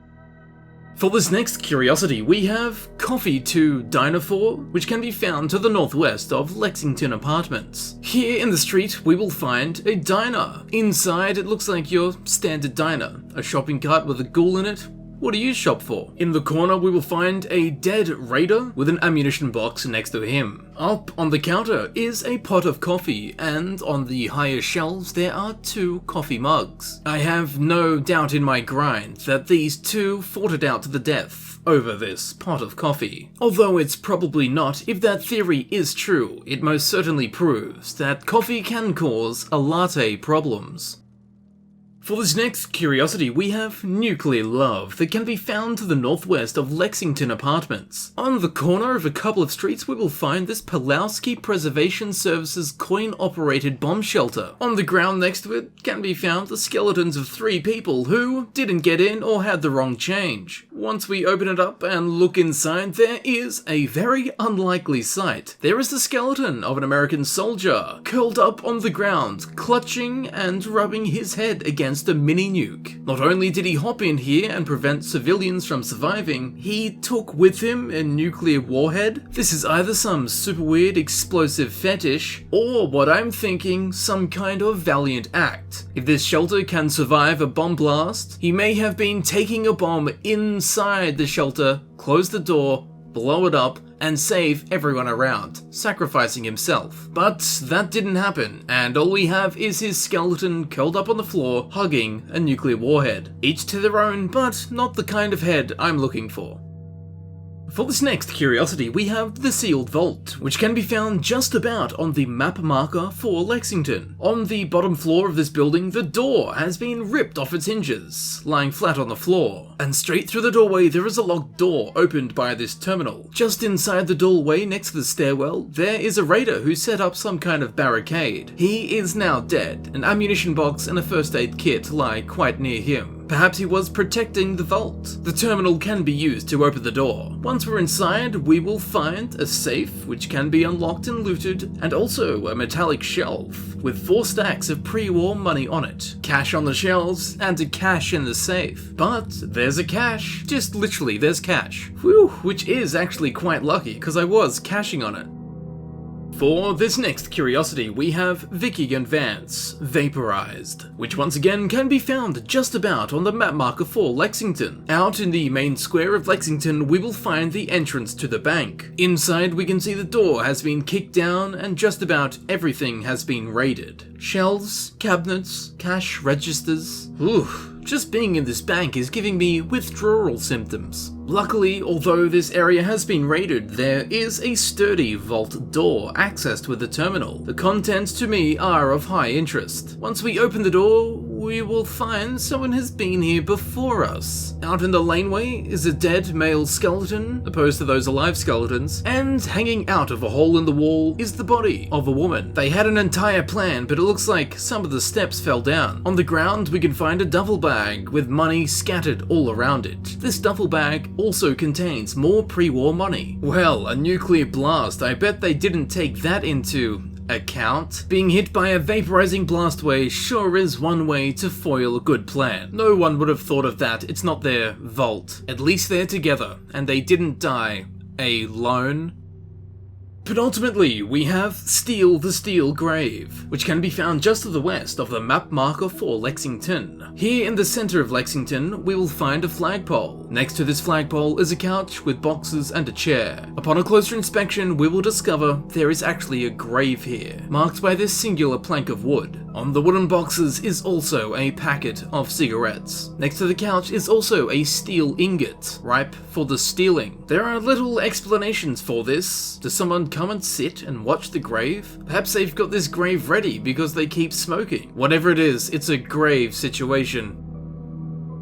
Speaker 1: For this next curiosity, we have Coffee to Diner For, which can be found to the northwest of Lexington Apartments. Here in the street, we will find a diner. Inside, it looks like your standard diner. A shopping cart with a ghoul in it. What do you shop for? In the corner, we will find a dead raider with an ammunition box next to him. Up on the counter is a pot of coffee, and on the higher shelves there are 2 coffee mugs. I have no doubt in my grind that these 2 fought it out to the death over this pot of coffee. Although it's probably not, if that theory is true, it most certainly proves that coffee can cause a latte problems. For this next curiosity, we have Nuclear Love that can be found to the northwest of Lexington Apartments. On the corner of a couple of streets, we will find this Pulowski Preservation Services coin-operated bomb shelter. On the ground next to it can be found the skeletons of 3 people who didn't get in or had the wrong change. Once we open it up and look inside, there is a very unlikely sight. There is the skeleton of an American soldier curled up on the ground, clutching and rubbing his head against a mini nuke. Not only did he hop in here and prevent civilians from surviving, he took with him a nuclear warhead. This is either some super weird explosive fetish, or what I'm thinking, some kind of valiant act. If this shelter can survive a bomb blast, he may have been taking a bomb inside the shelter, close the door, blow it up, and save everyone around, sacrificing himself. But that didn't happen, and all we have is his skeleton curled up on the floor, hugging a nuclear warhead. Each to their own, but not the kind of head I'm looking for. For this next curiosity, we have the Sealed Vault, which can be found just about on the map marker for Lexington. On the bottom floor of this building, the door has been ripped off its hinges, lying flat on the floor. And straight through the doorway, there is a locked door opened by this terminal. Just inside the doorway, next to the stairwell, there is a raider who set up some kind of barricade. He is now dead. An ammunition box and a first aid kit lie quite near him. Perhaps he was protecting the vault. The terminal can be used to open the door. Once we're inside, we will find a safe, which can be unlocked and looted, and also a metallic shelf with 4 stacks of pre-war money on it. Cash on the shelves, and a cash in the safe. But there's a cache. Just literally, there's cash. Whew, which is actually quite lucky, because I was cashing on it. For this next curiosity, we have Vicky and Vance, Vaporized, which once again can be found just about on the map marker for Lexington. Out in the main square of Lexington, we will find the entrance to the bank. Inside, we can see the door has been kicked down and just about everything has been raided. Shelves, cabinets, cash registers. Ooh. Just being in this bank is giving me withdrawal symptoms. Luckily, although this area has been raided, there is a sturdy vault door accessed with the terminal. The contents to me are of high interest. Once we open the door, we will find someone has been here before us. Out in the laneway is a dead male skeleton, opposed to those alive skeletons, and hanging out of a hole in the wall is the body of a woman. They had an entire plan, but it looks like some of the steps fell down. On the ground, we can find a duffel bag with money scattered all around it. This duffel bag also contains more pre-war money. Well, a nuclear blast. I bet they didn't take that into account. Being hit by a vaporizing blast wave sure is one way to foil a good plan. No one would have thought of that. It's not their vault. At least they're together, and they didn't die alone. But ultimately, we have the Steel Grave, which can be found just to the west of the map marker for Lexington. Here in the center of Lexington, we will find a flagpole. Next to this flagpole is a couch with boxes and a chair. Upon a closer inspection, we will discover there is actually a grave here, marked by this singular plank of wood. On the wooden boxes is also a packet of cigarettes. Next to the couch is also a steel ingot, ripe for the stealing. There are little explanations for this. Does someone come and sit and watch the grave? Perhaps they've got this grave ready because they keep smoking. Whatever it is, it's a grave situation.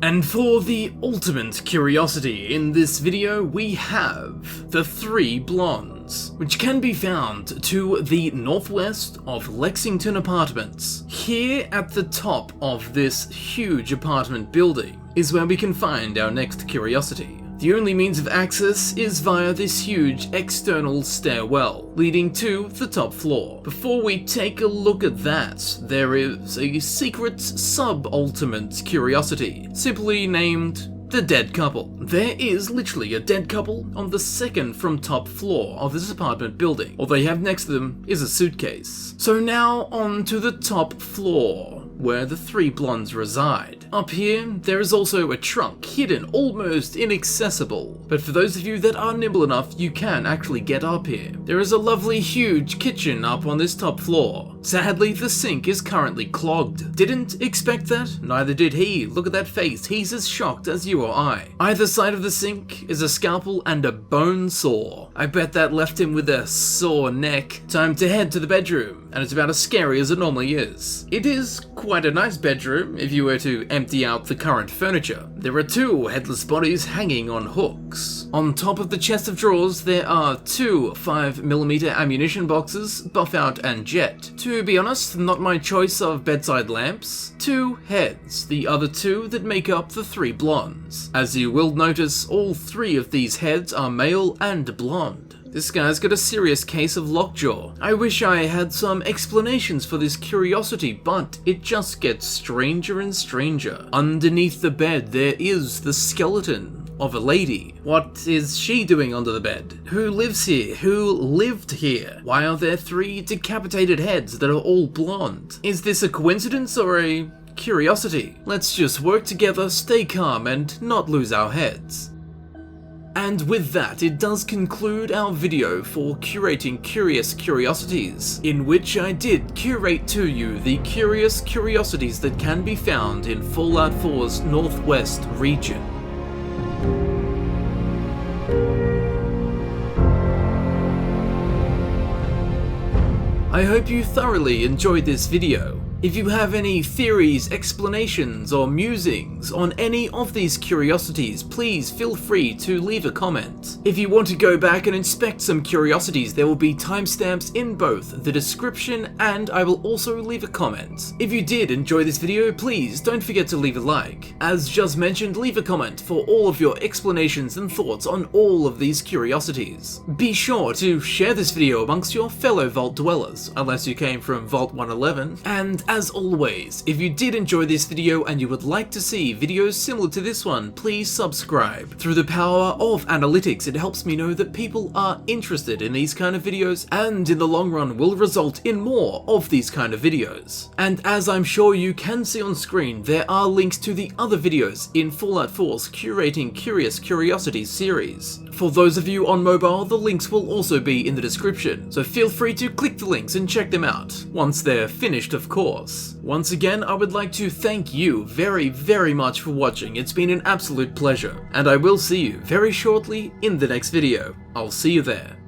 Speaker 1: And for the ultimate curiosity in this video, we have the 3 blondes, which can be found to the northwest of Lexington Apartments. Here at the top of this huge apartment building is where we can find our next curiosity. The only means of access is via this huge external stairwell leading to the top floor. Before we take a look at that, there is a secret sub-ultimate curiosity, simply named the dead couple. There is literally a dead couple on the second from top floor of this apartment building. All they have next to them is a suitcase. So now on to the top floor, where the 3 blondes reside. Up here, there is also a trunk, hidden, almost inaccessible. But for those of you that are nimble enough, you can actually get up here. There is a lovely, huge kitchen up on this top floor. Sadly, the sink is currently clogged. Didn't expect that, neither did he. Look at that face, he's as shocked as you or I. Either side of the sink is a scalpel and a bone saw. I bet that left him with a sore neck. Time to head to the bedroom, and it's about as scary as it normally is. It is quite a nice bedroom if you were to empty out the current furniture. There are 2 headless bodies hanging on hooks. On top of the chest of drawers, there are 2 5mm ammunition boxes, buff out and jet. To be honest, not my choice of bedside lamps. 2 heads, the other 2 that make up the 3 blondes. As you will notice, all 3 of these heads are male and blonde. This guy's got a serious case of lockjaw. I wish I had some explanations for this curiosity, but it just gets stranger and stranger. Underneath the bed, there is the skeleton of a lady. What is she doing under the bed? Who lives here? Who lived here? Why are there 3 decapitated heads that are all blonde? Is this a coincidence or a curiosity? Let's just work together, stay calm, and not lose our heads. And with that, it does conclude our video for Curating Curious Curiosities, in which I did curate to you the curious curiosities that can be found in Fallout 4's Northwest region. I hope you thoroughly enjoyed this video. If you have any theories, explanations, or musings on any of these curiosities, please feel free to leave a comment. If you want to go back and inspect some curiosities, there will be timestamps in both the description, and I will also leave a comment. If you did enjoy this video, please don't forget to leave a like. As just mentioned, leave a comment for all of your explanations and thoughts on all of these curiosities. Be sure to share this video amongst your fellow Vault dwellers, unless you came from Vault 111, and as always, if you did enjoy this video and you would like to see videos similar to this one, please subscribe. Through the power of analytics, it helps me know that people are interested in these kind of videos, and in the long run will result in more of these kind of videos. And as I'm sure you can see on screen, there are links to the other videos in Fallout 4's Curating Curious Curiosities series. For those of you on mobile, the links will also be in the description, so feel free to click the links and check them out, once they're finished of course. Once again, I would like to thank you very much for watching. It's been an absolute pleasure, and I will see you very shortly in the next video. I'll see you there.